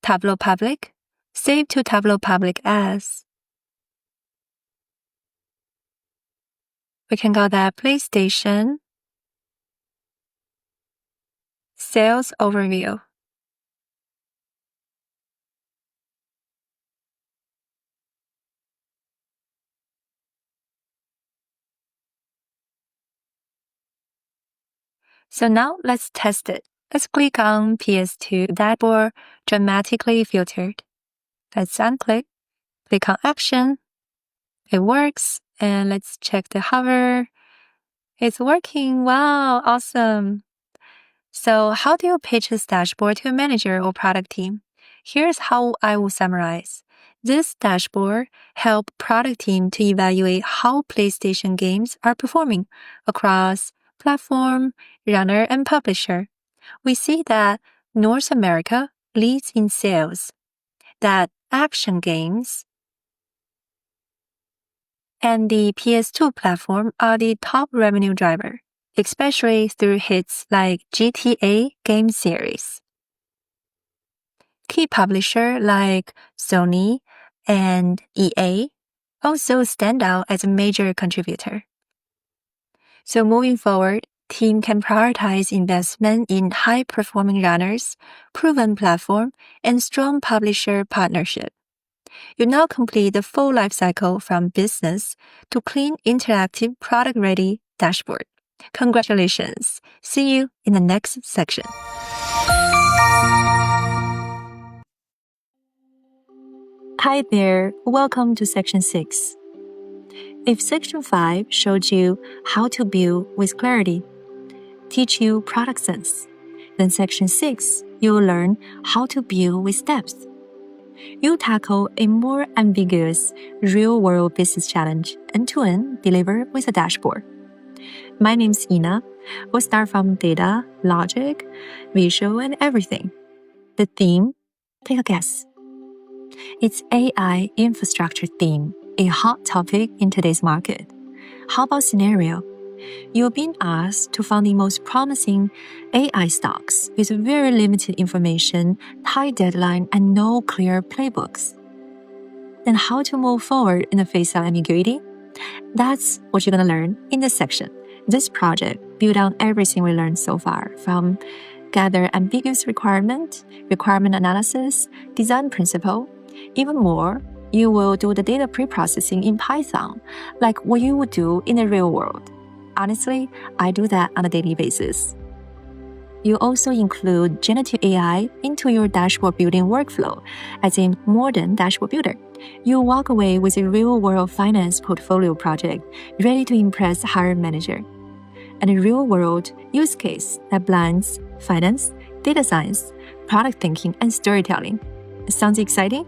Tableau Public, save to Tableau Public as. We can call that PlayStation Sales Overview. So now let's test it. Let's click on PS2 dashboard dramatically filtered. Let's unclick, click on Action. It works. And let's check the hover. It's working. Wow, awesome. So how do you pitch this dashboard to a manager or product team? Here's how I will summarize. This dashboard helps product team to evaluate how PlayStation games are performing across platform, runner, and publisher. We see that North America leads in sales, that action games and the PS2 platform are the top revenue driver, especially through hits like GTA game series. Key publisher like Sony and EA also stand out as a major contributor. So moving forward, team can prioritize investment in high-performing runners, proven platform, and strong publisher partnership. You now complete the full lifecycle from business to clean, interactive, product-ready dashboard. Congratulations! See you in the next section. Hi there, welcome to Section 6. If Section 5 showed you how to build with clarity, teach you product sense, then Section 6, you'll learn how to build with depth. You'll tackle a more ambiguous, real-world business challenge end-to-end delivered with a dashboard. My name's Ina. We'll start from data, logic, visual, and everything. The theme? Take a guess. It's AI infrastructure theme, a hot topic in today's market. How about scenario? You're being asked to find the most promising AI stocks with very limited information, tight deadline, and no clear playbooks. Then how to move forward in the face of ambiguity? That's what you're going to learn in this section. This project built on everything we learned so far, from gather ambiguous requirement analysis, design principle. Even more, you will do the data pre-processing in Python, like what you would do in the real world. Honestly, I do that on a daily basis. You also include generative AI into your dashboard building workflow as a modern dashboard builder. You walk away with a real-world finance portfolio project ready to impress the hiring manager. And a real-world use case that blends finance, data science, product thinking, and storytelling. Sounds exciting?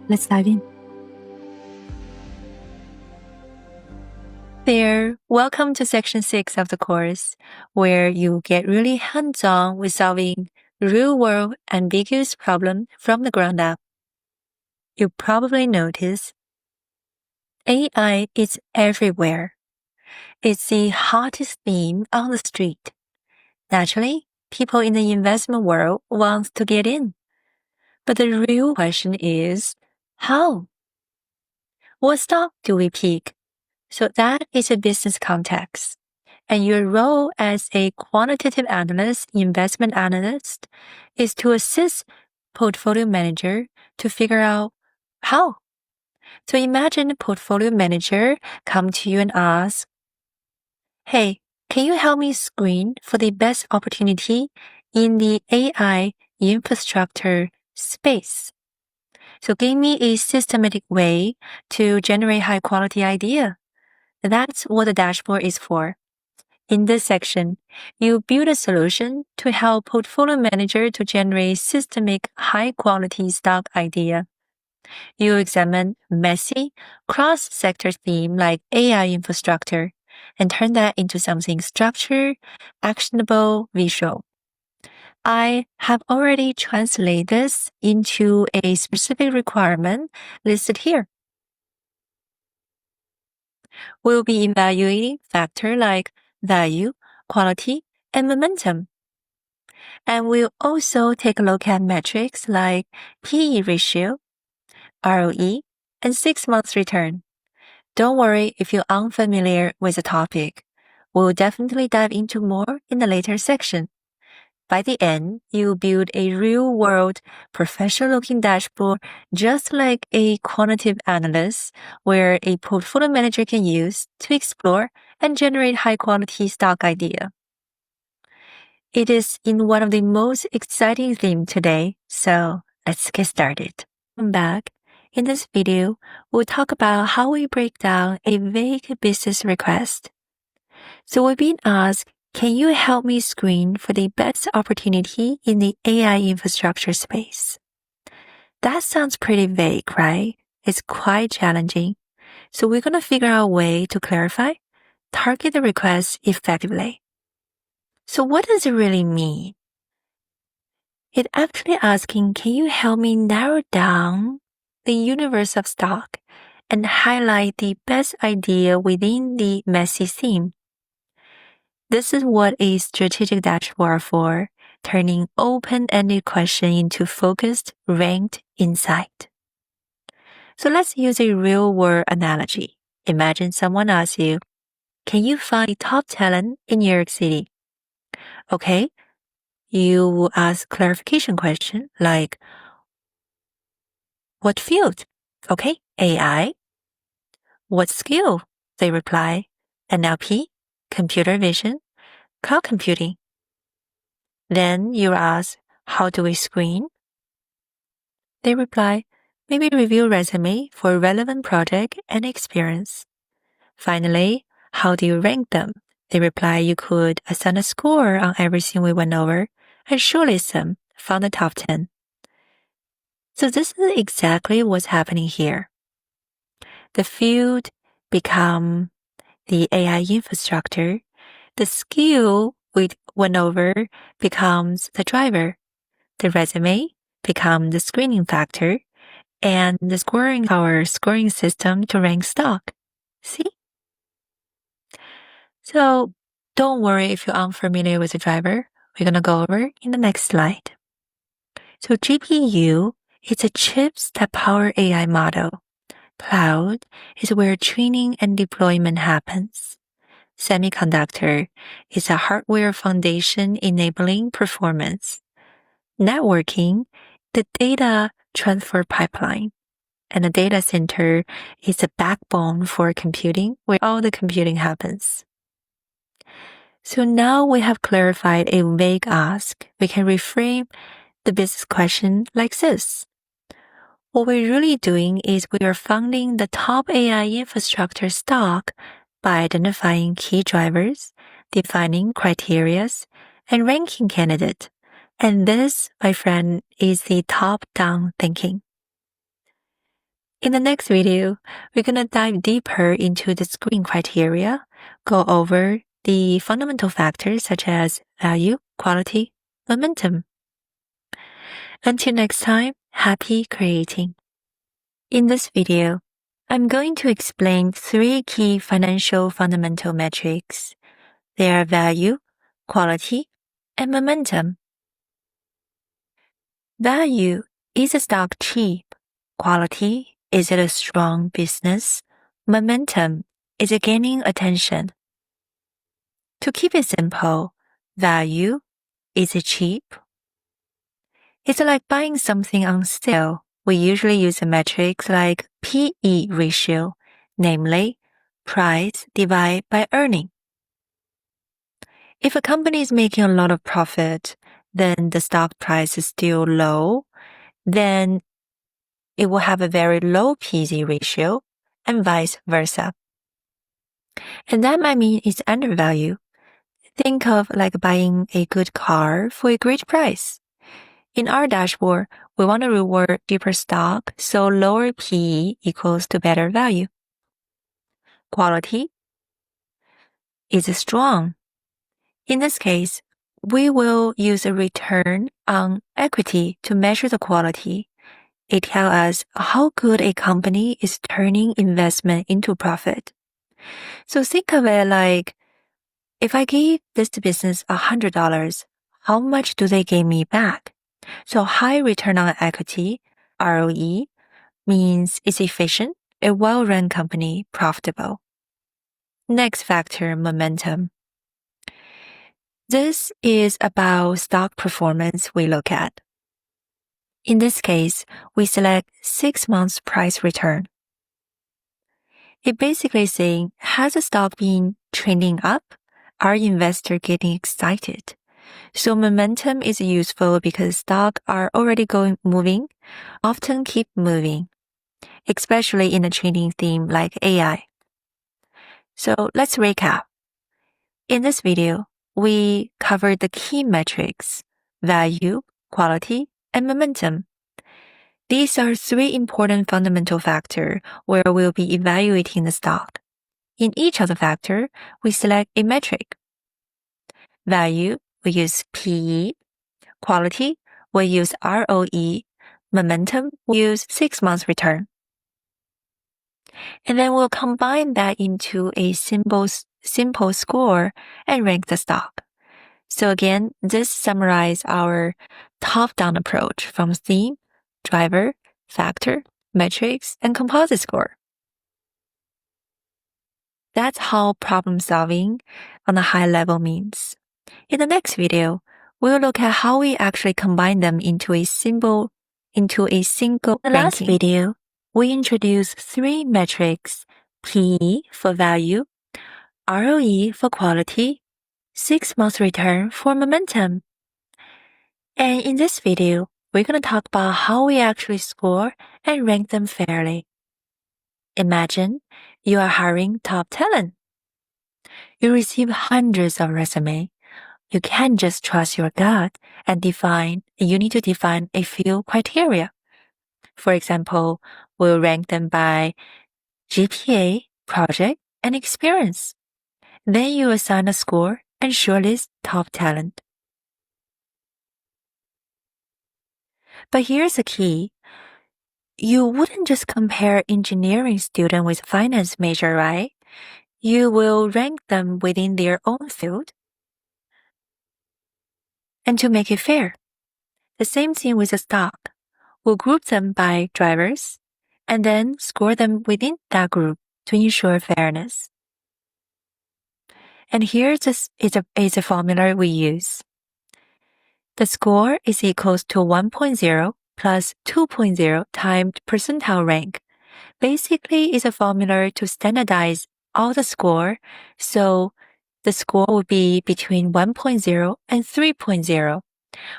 Let's dive in. There, welcome to Section 6 of the course, where you get really hands-on with solving real-world ambiguous problems from the ground up. You probably notice AI is everywhere. It's the hottest theme on the street. Naturally, people in the investment world want to get in. But the real question is, how? What stock do we pick? So that is a business context. And your role as a quantitative analyst, investment analyst, is to assist portfolio manager to figure out how. So imagine a portfolio manager come to you and ask, hey, can you help me screen for the best opportunity in the AI infrastructure space? So give me a systematic way to generate high quality idea. That's what the dashboard is for. In this section, you build a solution to help portfolio manager to generate systemic high quality stock idea. You examine messy cross-sector theme like AI infrastructure and turn that into something structured, actionable, visual. I have already translated this into a specific requirement listed here. We'll be evaluating factors like value, quality, and momentum. And we'll also take a look at metrics like PE ratio, ROE, and 6 months return. Don't worry if you're unfamiliar with the topic. We'll definitely dive into more in the later section. By the end, you'll build a real-world, professional-looking dashboard just like a quantitative analyst, where a portfolio manager can use to explore and generate high-quality stock idea. It is in one of the most exciting themes today, so let's get started. Welcome back. In this video, we'll talk about how we break down a vague business request. So we've been asked, can you help me screen for the best opportunity in the AI infrastructure space? That sounds pretty vague, right? It's quite challenging. So we're going to figure out a way to clarify, target the request effectively. So what does it really mean? It's actually asking, can you help me narrow down the universe of stock and highlight the best idea within the messy theme? This is what a strategic dashboard are for, turning open-ended question into focused, ranked insight. So let's use a real-world analogy. Imagine someone asks you, can you find top talent in New York City? Okay, you will ask clarification question like, what field? Okay, AI. What skill? They reply, NLP, computer vision, cloud computing. Then you ask, how do we screen? They reply, maybe review resume for relevant project and experience. Finally, how do you rank them? They reply, you could assign a score on everything we went over and shortlist them from the top 10. So this is exactly what's happening here. The field become the AI infrastructure. The skill we went over becomes the driver. The resume becomes the screening factor, and the scoring our scoring system to rank stock. See? So don't worry if you're unfamiliar with the driver. We're going to go over in the next slide. So GPU is a chips that power AI model. Cloud is where training and deployment happens. Semiconductor is a hardware foundation enabling performance. Networking, the data transfer pipeline. And the data center is the backbone for computing, where all the computing happens. So now we have clarified a vague ask. We can reframe the business question like this. What we're really doing is we are funding the top AI infrastructure stock by identifying key drivers, defining criteria, and ranking candidate. And this, my friend, is the top-down thinking. In the next video, we're going to dive deeper into the screening criteria, go over the fundamental factors such as value, quality, momentum. Until next time, happy creating. In this video, I'm going to explain 3 key financial fundamental metrics. They are value, quality, and momentum. Value, is a stock cheap? Quality, is it a strong business? Momentum, is it gaining attention? To keep it simple, value, is it cheap? It's like buying something on sale. We usually use a metric like PE ratio, namely, price divided by earning. If a company is making a lot of profit, then the stock price is still low, then it will have a very low PE ratio, and vice versa. And that might mean it's undervalued. Think of like buying a good car for a great price. In our dashboard, we want to reward cheaper stock, so lower PE equals to better value. Quality is strong. In this case, we will use a return on equity to measure the quality. It tells us how good a company is turning investment into profit. So think of it like, if I gave this business $100, how much do they give me back? So high return on equity, ROE, means it's efficient, a well-run company, profitable. Next factor, momentum. This is about stock performance we look at. In this case, we select 6 months price return. It basically saying, has the stock been trending up? Are investors getting excited? So momentum is useful because stocks are already moving, often keep moving, especially in a trending theme like AI. So let's recap. In this video, we covered the key metrics, value, quality, and momentum. These are 3 important fundamental factors where we'll be evaluating the stock. In each of the factors, we select a metric. Value, we use PE. Quality, we use ROE. Momentum, we use 6 months return. And then we'll combine that into a simple score and rank the stock. So again, this summarizes our top-down approach from theme, driver, factor, metrics, and composite score. That's how problem solving on a high level means. In the next video, we'll look at how we actually combine them into a single ranking. In the last video, we introduced 3 metrics, PE for value, ROE for quality, 6 months return for momentum. And in this video, we're going to talk about how we actually score and rank them fairly. Imagine you are hiring top talent. You receive hundreds of resumes. You can't just trust your gut and you need to define a few criteria. For example, we'll rank them by GPA, project, and experience. Then you assign a score and shortlist top talent. But here's the key. You wouldn't just compare engineering student with finance major, right? You will rank them within their own field. And to make it fair, the same thing with the stock. We'll group them by drivers and then score them within that group to ensure fairness. And here's a formula we use. The score is equals to 1.0 plus 2.0 times percentile rank. Basically, it's a formula to standardize all the score, so the score will be between 1.0 and 3.0,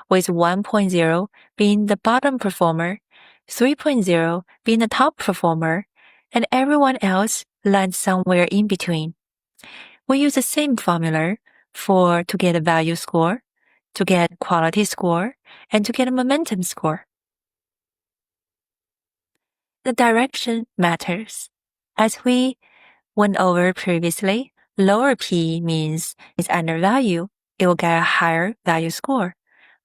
with 1.0 being the bottom performer, 3.0 being the top performer, and everyone else lands somewhere in between. We use the same formula to get a value score, to get quality score, and to get a momentum score. The direction matters. As we went over previously, lower P means it's undervalued. It will get a higher value score.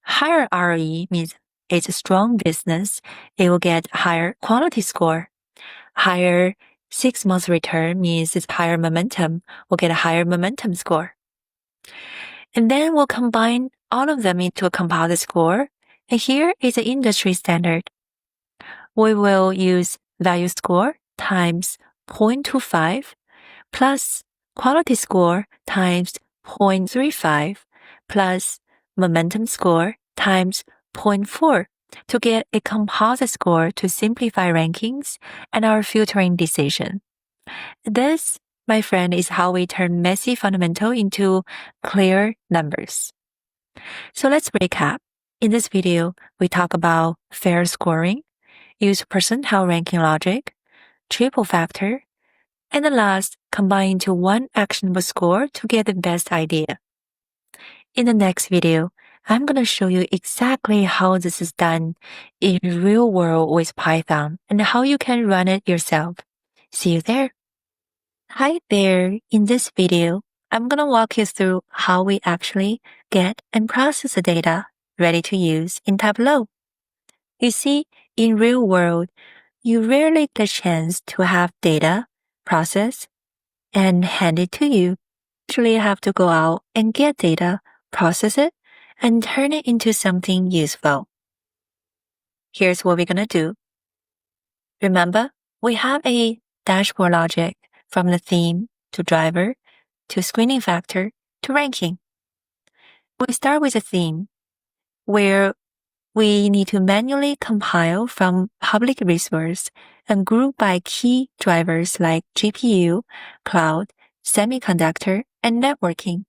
Higher ROE means it's a strong business. It will get higher quality score. Higher 6 months return means it's higher momentum. We'll get a higher momentum score. And then we'll combine all of them into a composite score. And here is the industry standard. We will use value score times 0.25 plus quality score times 0.35 plus momentum score times 0.4 to get a composite score to simplify rankings and our filtering decision. This, my friend, is how we turn messy fundamental into clear numbers. So let's recap. In this video, we talk about fair scoring, use percentile ranking logic, triple factor, and the last, combine into one actionable score to get the best idea. In the next video, I'm going to show you exactly how this is done in real world with Python and how you can run it yourself. See you there. Hi there. In this video, I'm going to walk you through how we actually get and process the data ready to use in Tableau. You see, in real world, you rarely get a chance to have data processed and handed to you. You usually have to go out and get data, process it, and turn it into something useful. Here's what we're going to do. Remember, we have a dashboard logic from the theme to driver to screening factor to ranking. We start with a theme where we need to manually compile from public resource and group by key drivers like GPU, cloud, semiconductor, and networking.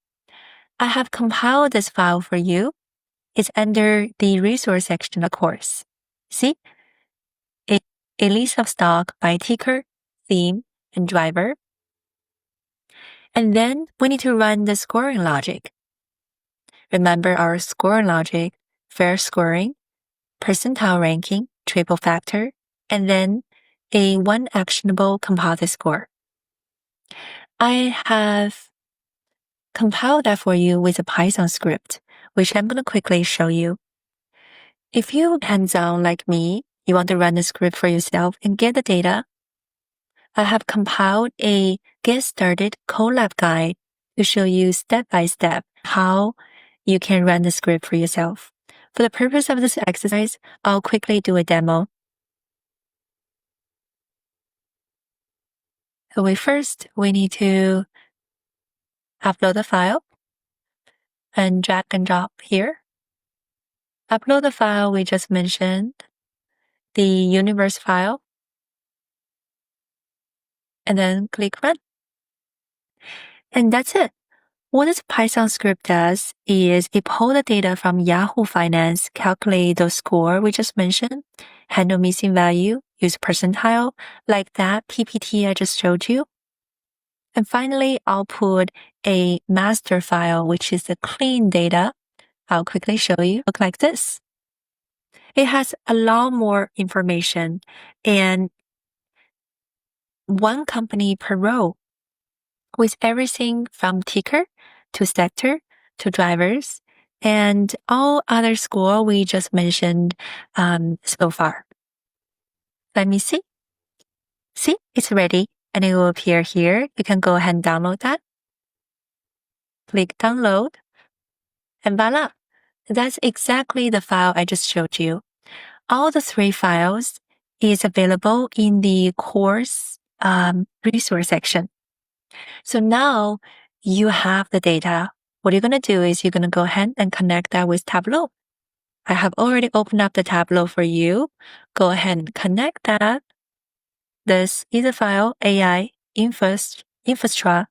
I have compiled this file for you. It's under the resource section of the course. See? A list of stock by ticker, theme, and driver. And then we need to run the scoring logic. Remember our scoring logic, fair scoring, percentile ranking, triple factor, and then a one actionable composite score. I have compiled that for you with a Python script, which I'm going to quickly show you. If you're hands-on like me, you want to run the script for yourself and get the data, I have compiled a Get Started Colab guide to show you step by step how you can run the script for yourself. For the purpose of this exercise, I'll quickly do a demo. So we need to upload the file and drag and drop here. Upload the file we just mentioned, the universe file, and then click Run. And that's it. What this Python script does is it pulls the data from Yahoo Finance, calculate the score we just mentioned, handle missing value, use percentile, like that PPT I just showed you. And finally, output a master file, which is the clean data. I'll quickly show you. Look like this. It has a lot more information and one company per row with everything from ticker to sector to drivers and all other score we just mentioned so far. Let me see. See, it's ready and it will appear here. You can go ahead and download that. Click download and voila. That's exactly the file I just showed you. All the three files is available in the course resource section. So now you have the data. What you're going to do is you're going to go ahead and connect that with Tableau. I have already opened up the Tableau for you. Go ahead and connect that. This is a file, AI, infrastructure,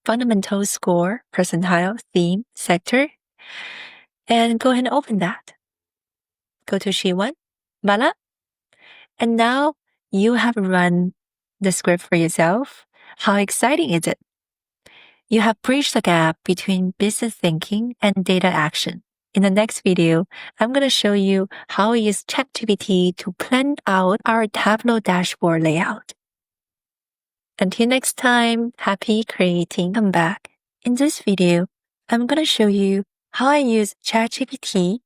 fundamental score, percentile, theme, sector. And go ahead and open that. Go to sheet 1. Voila. And now you have run the script for yourself. How exciting is it? You have bridged the gap between business thinking and data action. In the next video, I'm going to show you how we use ChatGPT to plan out our Tableau dashboard layout. Until next time, happy creating. Come back. In this video, I'm going to show you how I use ChatGPT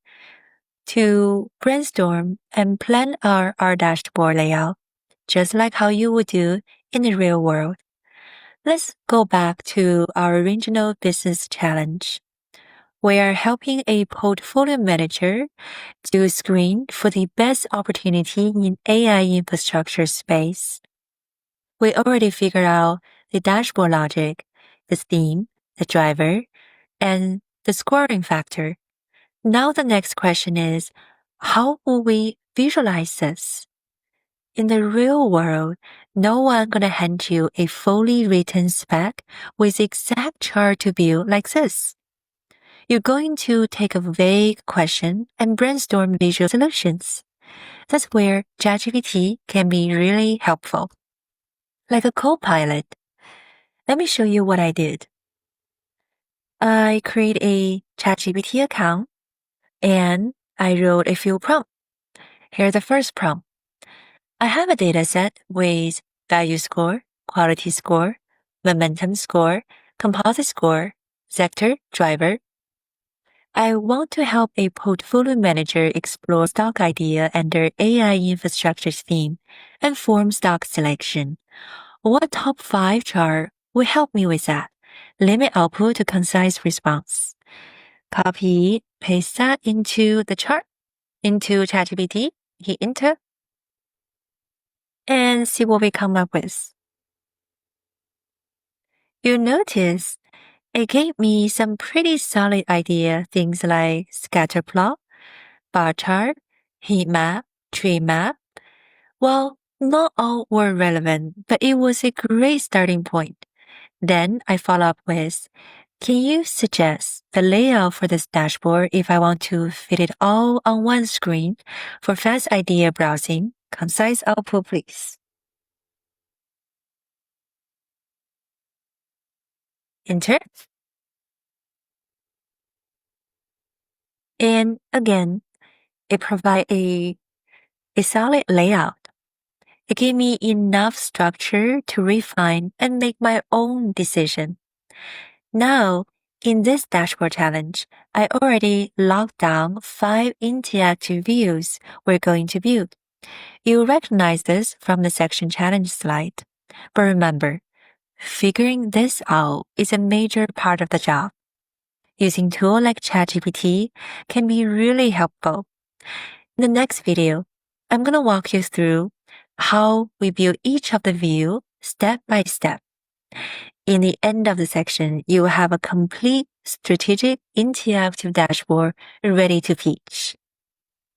to brainstorm and plan our dashboard layout, just like how you would do in the real world. Let's go back to our original business challenge. We are helping a portfolio manager to screen for the best opportunity in AI infrastructure space. We already figured out the dashboard logic, the theme, the driver, and the scoring factor. Now the next question is, how will we visualize this? In the real world, no one gonna hand you a fully written spec with exact chart to build like this. You're going to take a vague question and brainstorm visual solutions. That's where ChatGPT can be really helpful. Like a co-pilot. Let me show you what I did. I create a ChatGPT account and I wrote a few prompts. Here's the first prompt. I have a data set with value score, quality score, momentum score, composite score, sector, driver. I want to help a portfolio manager explore stock idea under AI infrastructure theme and form stock selection. What top 5 chart will help me with that? Limit output to concise response. Copy, paste that into the chart, into ChatGPT, hit enter, and see what we come up with. You'll notice it gave me some pretty solid idea, things like scatter plot, bar chart, heat map, tree map. Well, not all were relevant, but it was a great starting point. Then I follow up with, can you suggest the layout for this dashboard if I want to fit it all on one screen for fast idea browsing? Concise output, please. Enter. And again, it provides a solid layout. It gave me enough structure to refine and make my own decision. Now, in this dashboard challenge, I already logged down 5 interactive views we're going to build. You'll recognize this from the section challenge slide. But remember, figuring this out is a major part of the job. Using tools like ChatGPT can be really helpful. In the next video, I'm going to walk you through how we build each of the view step by step. In the end of the section, you will have a complete strategic interactive dashboard ready to pitch.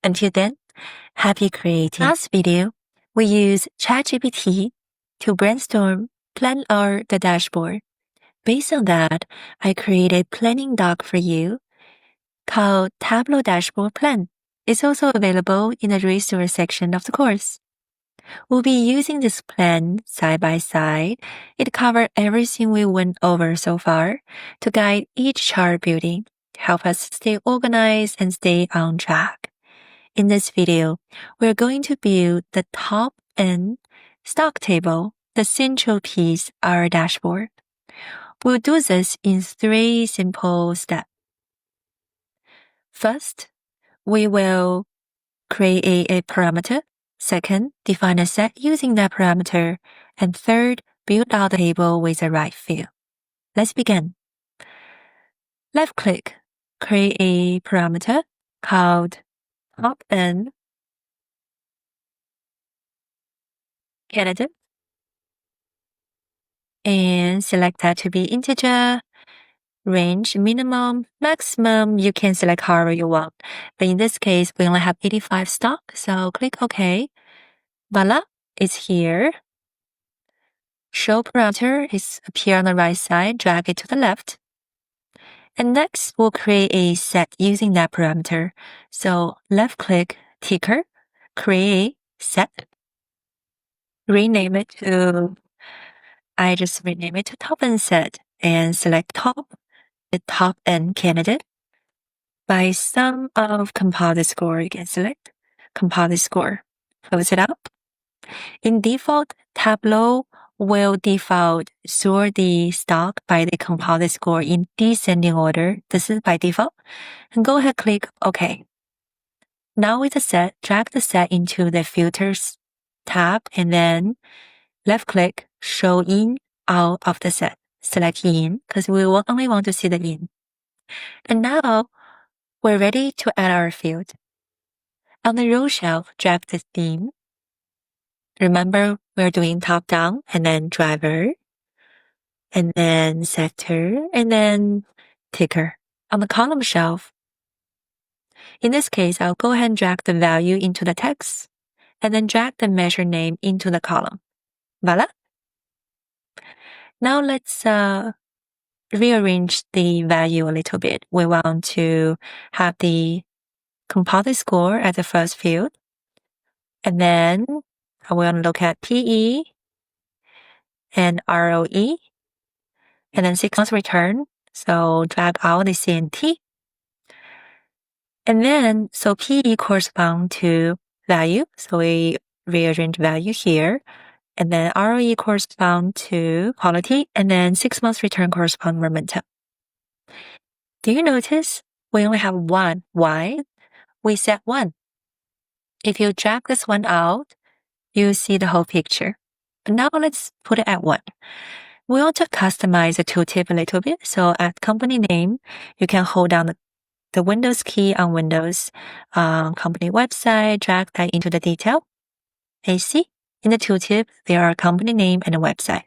Until then, happy creating. Last video, we use ChatGPT to brainstorm, plan out the dashboard. Based on that, I created a planning doc for you called Tableau Dashboard Plan. It's also available in the resource section of the course. We'll be using this plan side by side. It covers everything we went over so far to guide each chart building, help us stay organized and stay on track. In this video, we're going to build the top end stock table, the central piece of our dashboard. We'll do this in 3 simple steps. First, we will create a parameter. Second, define a set using that parameter. And third, build out the table with the right field. Let's begin. Left-click, create a parameter called top end candidate, and select that to be integer, range, minimum, maximum. You can select however you want. But in this case, we only have 85 stock, so click OK. Voila, it's here. Show parameter is appear on the right side, drag it to the left. And next, we'll create a set using that parameter. So left-click ticker, create set, rename it to, I just rename it to top end set and select top, the top end candidate. By sum of composite score, you can select composite score. Close it up. In default, Tableau will default sort the stock by the composite score in descending order. This is by default. And go ahead, click OK. Now with the set, drag the set into the filters tab and then left click, show in, out of the set. Select in because we will only want to see the in. And now we're ready to add our field. On the row shelf, drag the theme. Remember, we're doing top down and then driver, and then sector, and then ticker. On the column shelf, in this case, I'll go ahead and drag the value into the text, and then drag the measure name into the column. Voila! Now let's rearrange the value a little bit. We want to have the composite score as the first field, and then I want to look at PE and ROE, and then 6 months return. So drag out the CNT. And then, so PE correspond to value. So we rearrange value here. And then ROE correspond to quality. And then 6 months return correspond momentum. Do you notice We only have one. Why? We set 1. If you drag this one out, you see the whole picture. Now let's put it at 1. We want to customize the tooltip a little bit. So at company name, you can hold down the Windows key on Windows company website, drag that into the detail. And see, in the tooltip, there are company name and a website.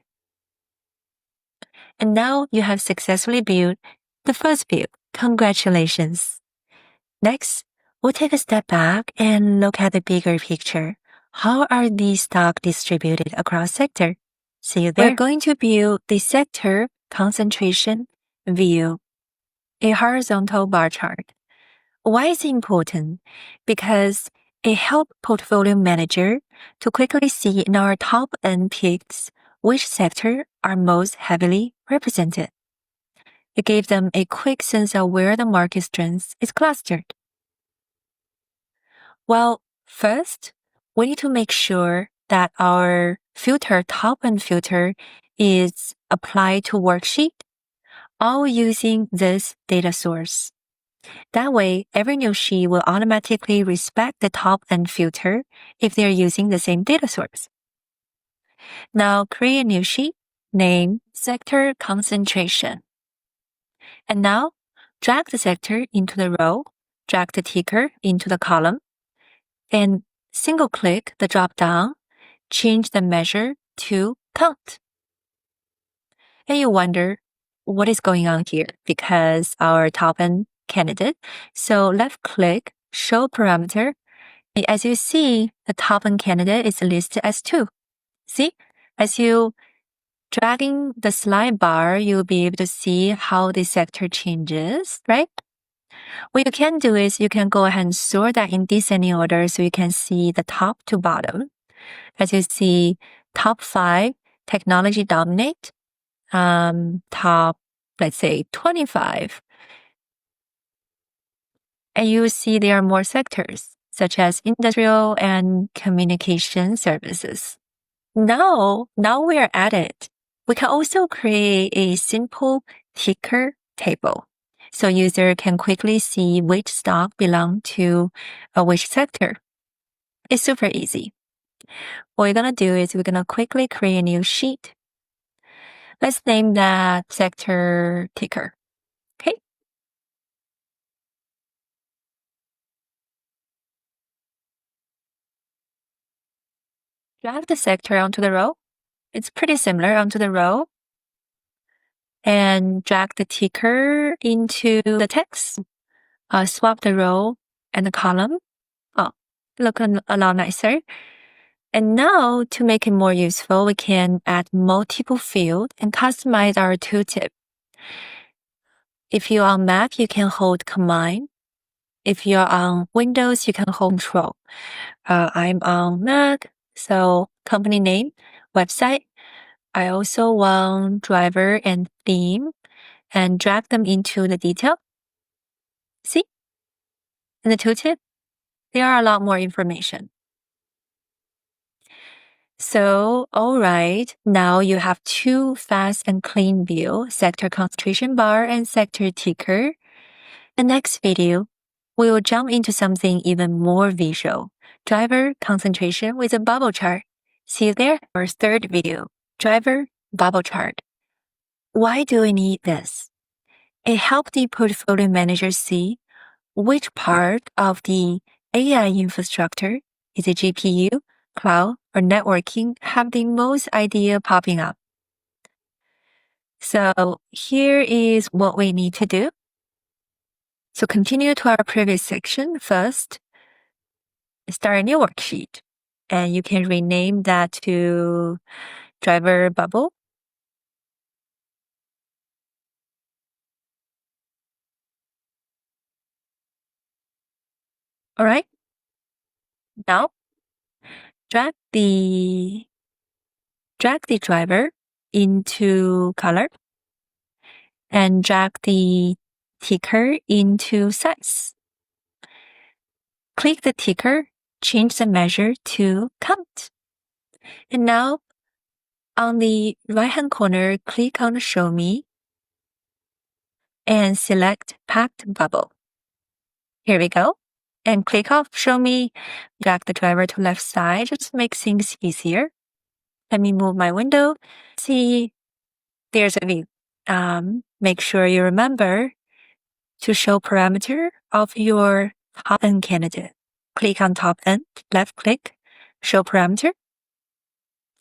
And now you have successfully built the first view. Congratulations. Next, we'll take a step back and look at the bigger picture. How are these stocks distributed across sector? See you there. We're going to build the sector concentration view, a horizontal bar chart. Why is it important? Because it helps portfolio manager to quickly see in our top N picks which sector are most heavily represented. It gave them a quick sense of where the market strength is clustered. Well, first, we need to make sure that our filter, top N filter, is applied to worksheet, all using this data source. That way, every new sheet will automatically respect the top N filter if they're using the same data source. Now, create a new sheet, name sector concentration. And now, drag the sector into the row, drag the ticker into the column, and single-click the drop-down, change the measure to count. And you wonder, what is going on here? Because our top N candidate. So left-click, show parameter. As you see, the top N candidate is listed as 2. See, as you dragging the slide bar, you'll be able to see how the sector changes, right? What you can do is you can go ahead and sort that in descending order so you can see the top to bottom. As you see, top 5, technology dominate, top, let's say 25. And you see there are more sectors, such as industrial and communication services. Now we are at it. We can also create a simple ticker table. So user can quickly see which stock belong to which sector. It's super easy. What we're going to do is we're going to quickly create a new sheet. Let's name that sector ticker. Okay. Drag the sector onto the row. It's pretty similar onto the row. And drag the ticker into the text. Swap the row and the column. Oh, look a lot nicer. And now, to make it more useful, we can add multiple fields and customize our tooltip. If you're on Mac, you can hold Command. If you're on Windows, you can hold Control. I'm on Mac, so company name, website. I also want driver and theme and drag them into the detail. See? In the tooltip, there are a lot more information. So, all right, now you have 2 fast and clean view, sector concentration bar and sector ticker. The next video, we will jump into something even more visual, driver concentration with a bubble chart. See you there. Our third video, driver bubble chart. Why do we need this? It helps the portfolio manager see which part of the AI infrastructure, is it GPU, cloud, or networking, have the most idea popping up. So here is what we need to do. So continue to our previous section. First, start a new worksheet. And you can rename that to driver bubble. All right. Now, drag the driver into color and drag the ticker into size. Click the ticker, change the measure to count. And now, on the right-hand corner, click on Show Me and select Packed Bubble. Here we go. And click off Show Me. Drag the driver to left side just to make things easier. Let me move my window. See, there's a view. Make sure you remember to show parameter of your top end candidate. Click on top end, left click, show parameter.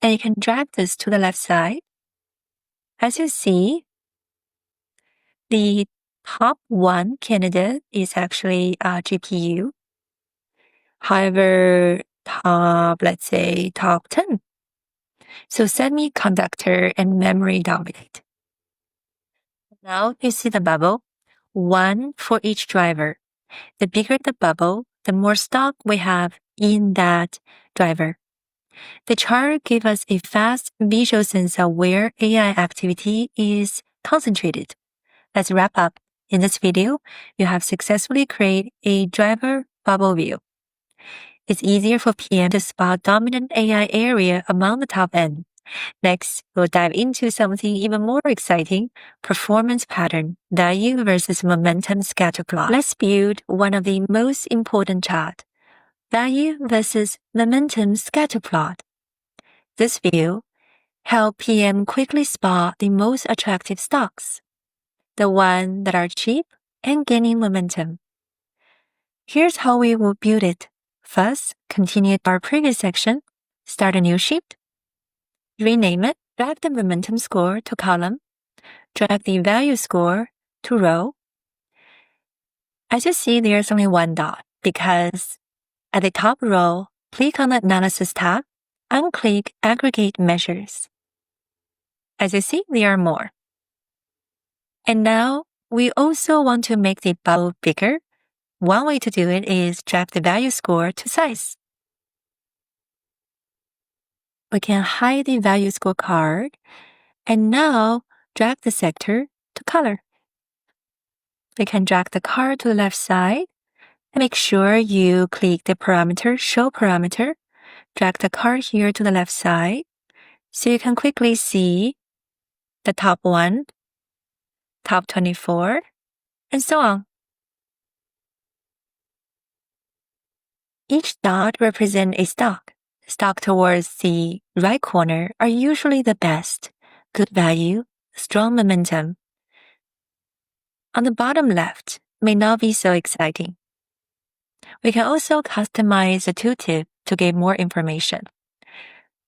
And you can drag this to the left side. As you see, the top one candidate is actually GPU. However, let's say top 10. So semiconductor and memory dominate. Now you see the bubble, one for each driver. The bigger the bubble, the more stock we have in that driver. The chart gives us a fast visual sense of where AI activity is concentrated. Let's wrap up. In this video, you have successfully created a driver bubble view. It's easier for PM to spot dominant AI area among the top end. Next, we'll dive into something even more exciting, performance pattern, value versus momentum scatter plot. Let's build one of the most important chart, value versus momentum scatter plot. This view helps PM quickly spot the most attractive stocks, the ones that are cheap and gaining momentum. Here's how we will build it. First, continue our previous section, start a new sheet, rename it, drag the momentum score to column, drag the value score to row. As you see, there's only one dot because at the top row, click on the Analysis tab, unclick Aggregate Measures. As you see, there are more. And now, we also want to make the bubble bigger. One way to do it is drag the value score to size. We can hide the value score card and now drag the sector to color. We can drag the card to the left side and make sure you click the parameter, show parameter, drag the card here to the left side so you can quickly see the top 1, top 24, and so on. Each dot represents a stock. Stock towards the right corner are usually the best, good value, strong momentum. On the bottom left may not be so exciting. We can also customize the tooltip to get more information.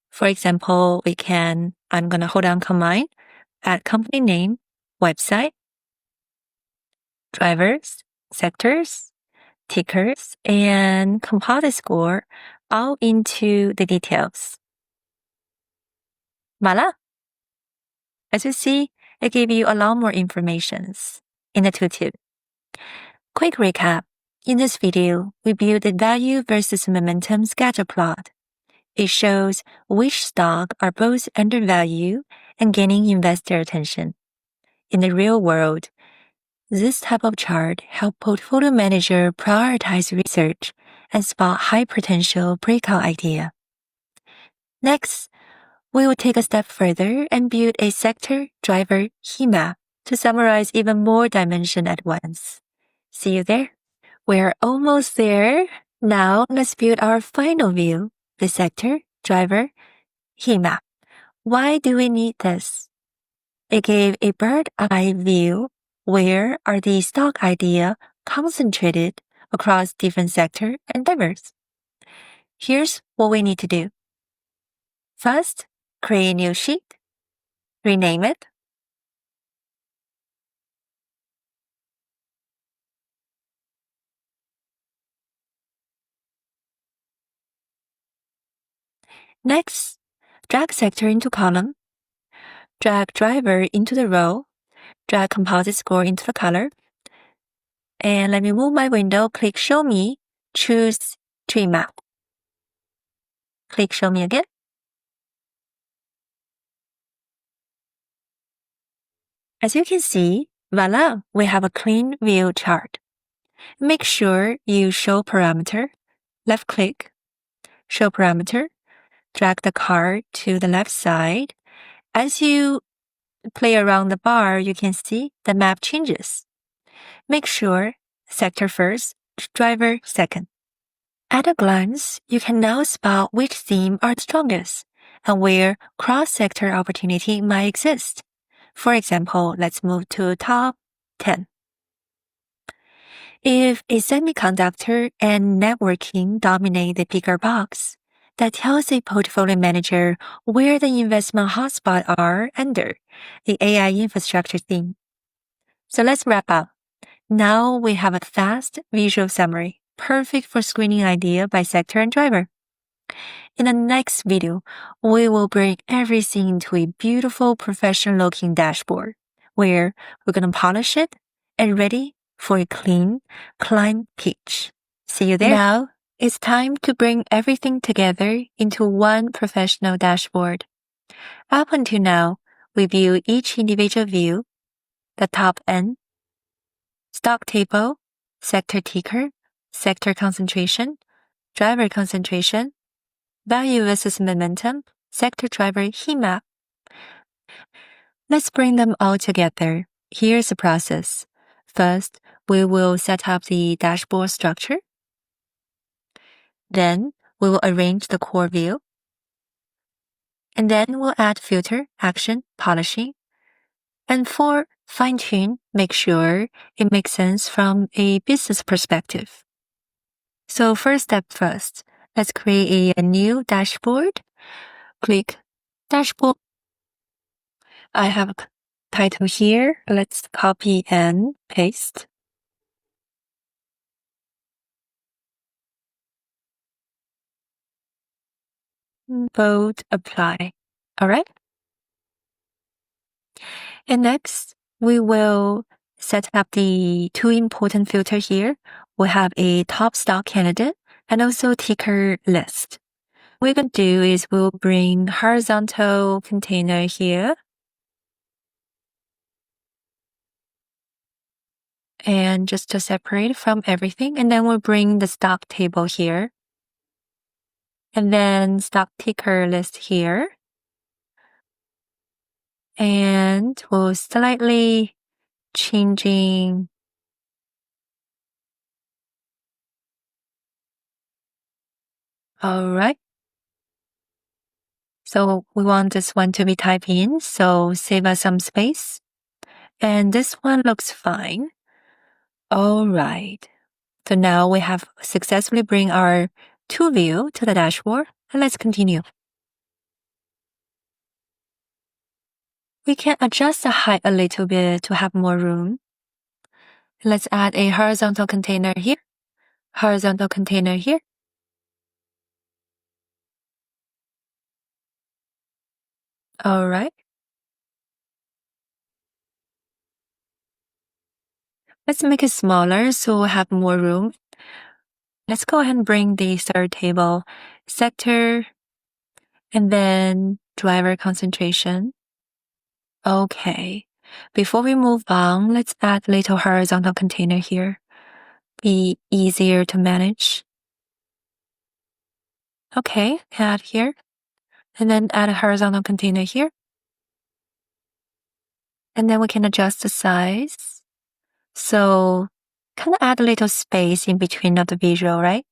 For example, I'm going to hold down command, add company name, website, drivers, sectors, tickers, and composite score all into the details. Voila! As you see, it gave you a lot more information in the tooltip. Quick recap. In this video, we built the value versus momentum scatter plot. It shows which stocks are both undervalued and gaining investor attention. In the real world, this type of chart helps portfolio manager prioritize research and spot high potential breakout idea. Next, we will take a step further and build a sector driver heat map to summarize even more dimension at once. See you there. We're almost there. Now let's build our final view, the sector driver heat map. Why do we need this? It gave a bird eye view. Where are the stock idea concentrated across different sector and drivers? Here's what we need to do. First, create a new sheet, rename it, next, drag sector into column, drag driver into the row, drag composite score into the color, and let me move my window, click Show Me, choose Tree Map. Click Show Me again. As you can see, voila, we have a clean view chart. Make sure you show parameter, left click, show parameter, drag the card to the left side. As you play around the bar, you can see the map changes. Make sure sector first, driver second. At a glance, you can now spot which theme are the strongest and where cross-sector opportunity might exist. For example, let's move to top 10. If a semiconductor and networking dominate the bigger box, that tells a portfolio manager where the investment hotspots are under the AI infrastructure theme. So let's wrap up. Now we have a fast visual summary, perfect for screening idea by sector and driver. In the next video, we will bring everything into a beautiful professional-looking dashboard, where we're going to polish it and ready for a clean client pitch. See you there. Now, it's time to bring everything together into one professional dashboard. Up until now, we view each individual view, the top N, stock table, sector ticker, sector concentration, driver concentration, value versus momentum, sector driver heat map. Let's bring them all together. Here's the process. First, we will set up the dashboard structure. Then, we will arrange the core view. And then we'll add filter, action, polishing. And for fine-tune, make sure it makes sense from a business perspective. So first step first, let's create a new dashboard. Click Dashboard. I have a title here. Let's copy and paste. Bold, apply. All right. And next, we will set up the two important filters here. We have a top stock candidate and also ticker list. What we're going to do is we'll bring horizontal container here. And just to separate from everything. And then we'll bring the stock table here. And then stock ticker list here. And we'll slightly changing all right. So we want this one to be typed in, so save us some space. And this one looks fine. All right. So now we have successfully bring our two view to the dashboard, and let's continue. We can adjust the height a little bit to have more room. Let's add a horizontal container here, horizontal container here. All right. Let's make it smaller so we have more room. Let's go ahead and bring the third table, sector, and then driver concentration. Okay. Before we move on, let's add a little horizontal container here. Be easier to manage. Okay, add here. And then add a horizontal container here. And then we can adjust the size. So kind of add a little space in between of the visual, right?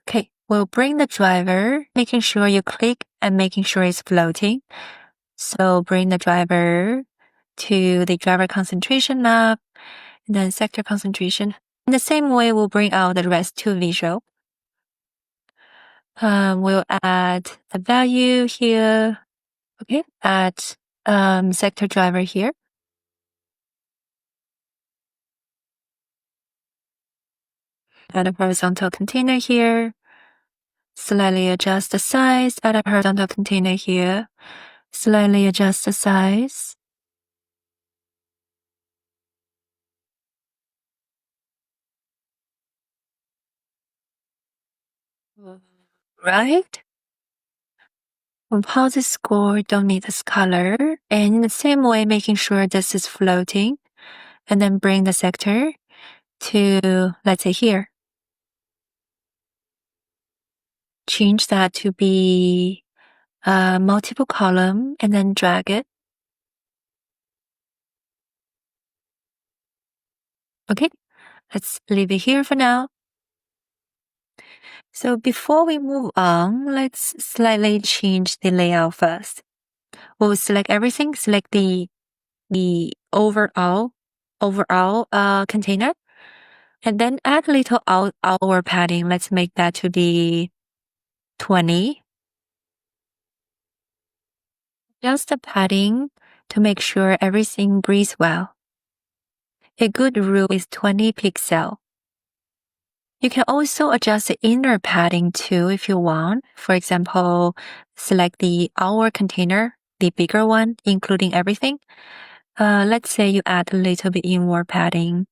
Okay, we'll bring the driver, making sure you click and making sure it's floating. So bring the driver to the driver concentration map, and then sector concentration. In the same way, we'll bring out the rest to visual. We'll add the value here. Okay, add sector driver here. Add a horizontal container here. Slightly adjust the size. Add a horizontal container here. Slightly adjust the size. Right? Composite score, don't need this color. And in the same way, making sure this is floating. And then bring the sector to, let's say here. Change that to be multiple column and then drag it. Okay, let's leave it here for now. So before we move on, let's slightly change the layout first. We'll select everything, select the overall container, and then add a little hour padding. Let's make that to be 20. Just the padding to make sure everything breathes well. A good rule is 20 pixel. You can also adjust the inner padding too if you want. For example, select the hour container, the bigger one, including everything. Let's say you add a little bit inward padding.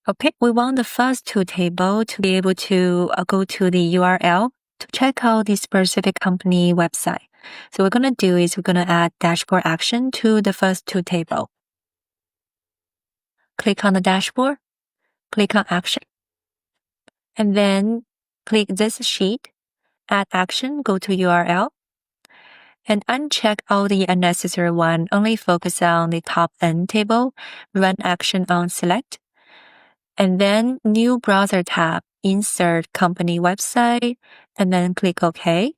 Okay, we want the first two table to be able to go to the URL to check out the specific company website. So what we're going to do is we're going to add dashboard action to the first two table. Click on the dashboard, click on action, and then click this sheet, add action, go to URL, and uncheck all the unnecessary one. Only focus on the top end table, run action on select, and then new browser tab, insert company website, and then click OK.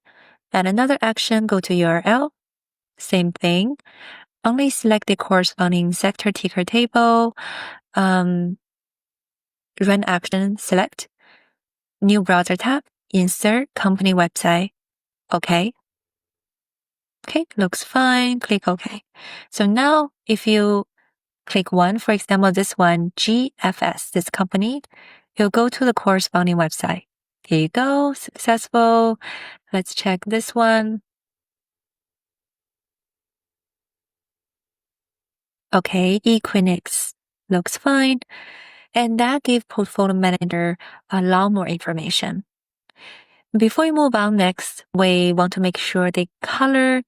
And another action, go to URL, same thing. Only select the corresponding sector ticker table, run action, select, new browser tab, insert company website, OK. Okay, looks fine, click OK. So now if you click one, for example, this one, GFS, this company, you'll go to the corresponding website. Here you go, successful. Let's check this one. Okay, Equinix, looks fine. And that gives Portfolio Manager a lot more information. Before we move on next, we want to make sure the color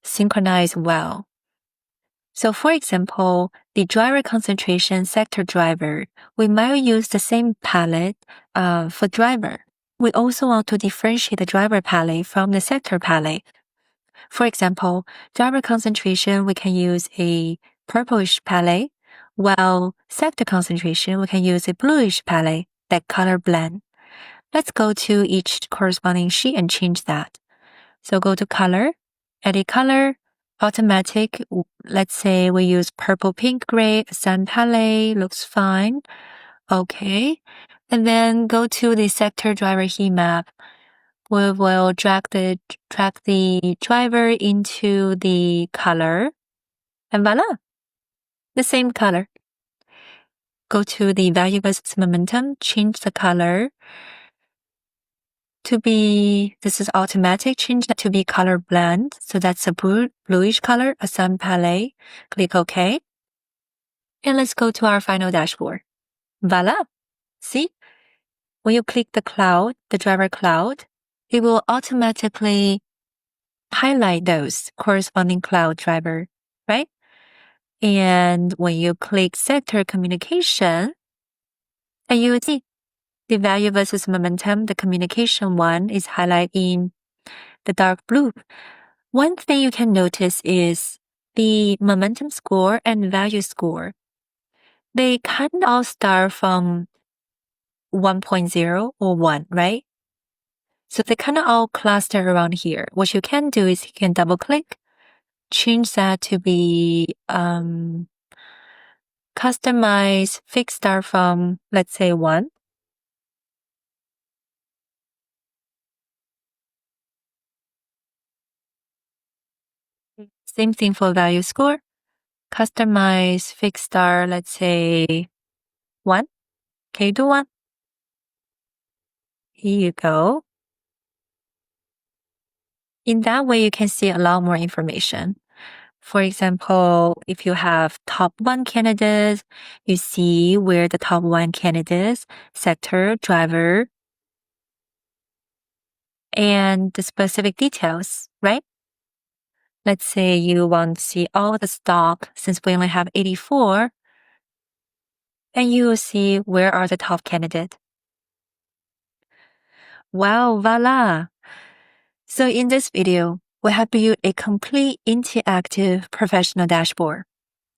synchronize well. So for example, the driver concentration sector driver, we might use the same palette for driver. We also want to differentiate the driver palette from the sector palette. For example, driver concentration, we can use a purplish palette, while sector concentration, we can use a bluish palette, that color blend. Let's go to each corresponding sheet and change that. So go to color, edit color, automatic. Let's say we use purple, pink, gray, sun palette, looks fine. Okay. And then go to the sector driver heat map. We will drag the driver into the color, and voila, the same color. Go to the value versus momentum, change the color to be, this is automatic, change that to be color blend. So that's a bluish color, a sun palette. Click OK. And let's go to our final dashboard. Voila. See? When you click the cloud, the driver cloud, it will automatically highlight those corresponding cloud driver, right? And when you click sector communication, and you see the value versus momentum, the communication one is highlighted in the dark blue. One thing you can notice is the momentum score and value score. They kind of all start from 1.0 or 1, right? So they kind of all cluster around here. What you can do is you can double click, change that to be customize fixed star from, let's say, 1. Same thing for value score. Customize fixed star, let's say 1. Can you do 1? Here you go. In that way, you can see a lot more information. For example, if you have top 1 candidates, you see where the top 1 candidates, sector, driver, and the specific details, right? Let's say you want to see all the stock since we only have 84, and you will see where are the top candidates. Wow, voila! So in this video, we have built a complete interactive professional dashboard.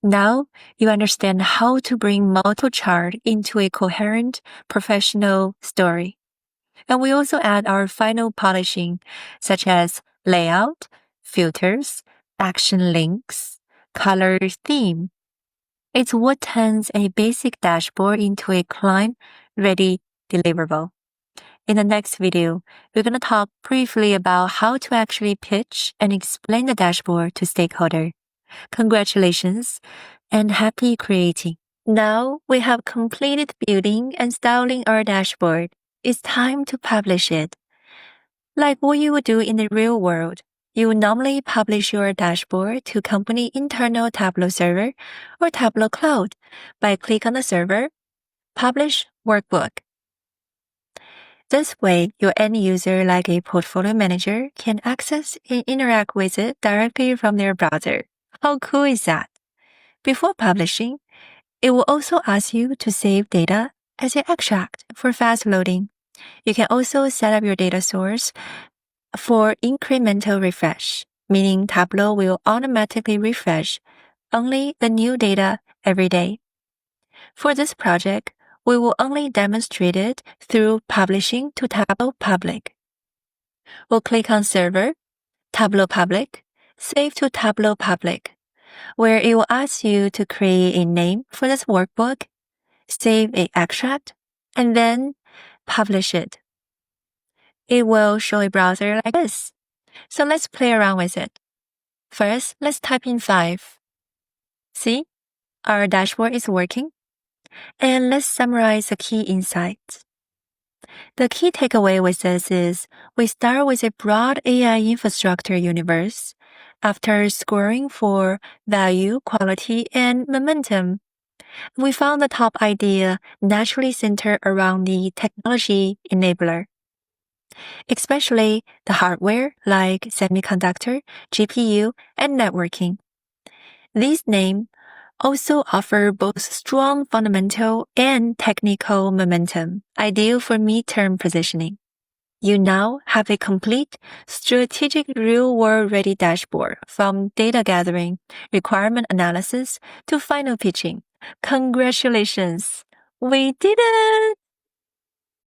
Now you understand how to bring multiple charts into a coherent, professional story. And we also add our final polishing, such as layout, filters, action links, color theme. It's what turns a basic dashboard into a client-ready deliverable. In the next video, we're going to talk briefly about how to actually pitch and explain the dashboard to stakeholder. Congratulations and happy creating. Now we have completed building and styling our dashboard. It's time to publish it. Like what you would do in the real world, you would normally publish your dashboard to company internal Tableau server or Tableau cloud by click on the server, publish workbook. This way, your end user, like a portfolio manager, can access and interact with it directly from their browser. How cool is that? Before publishing, it will also ask you to save data as an extract for fast loading. You can also set up your data source for incremental refresh, meaning Tableau will automatically refresh only the new data every day. For this project, we will only demonstrate it through publishing to Tableau Public. We'll click on Server, Tableau Public, Save to Tableau Public, where it will ask you to create a name for this workbook, save an extract, and then publish it. It will show a browser like this. So let's play around with it. First, let's type in 5. See, our dashboard is working. And let's summarize the key insights. The key takeaway with this is we start with a broad AI infrastructure universe. After scoring for value, quality, and momentum, we found the top idea naturally centered around the technology enabler, especially the hardware like semiconductor, GPU, and networking. These names also offer both strong fundamental and technical momentum, ideal for midterm positioning. You now have a complete strategic real-world ready dashboard from data gathering, requirement analysis to final pitching. Congratulations! We did it!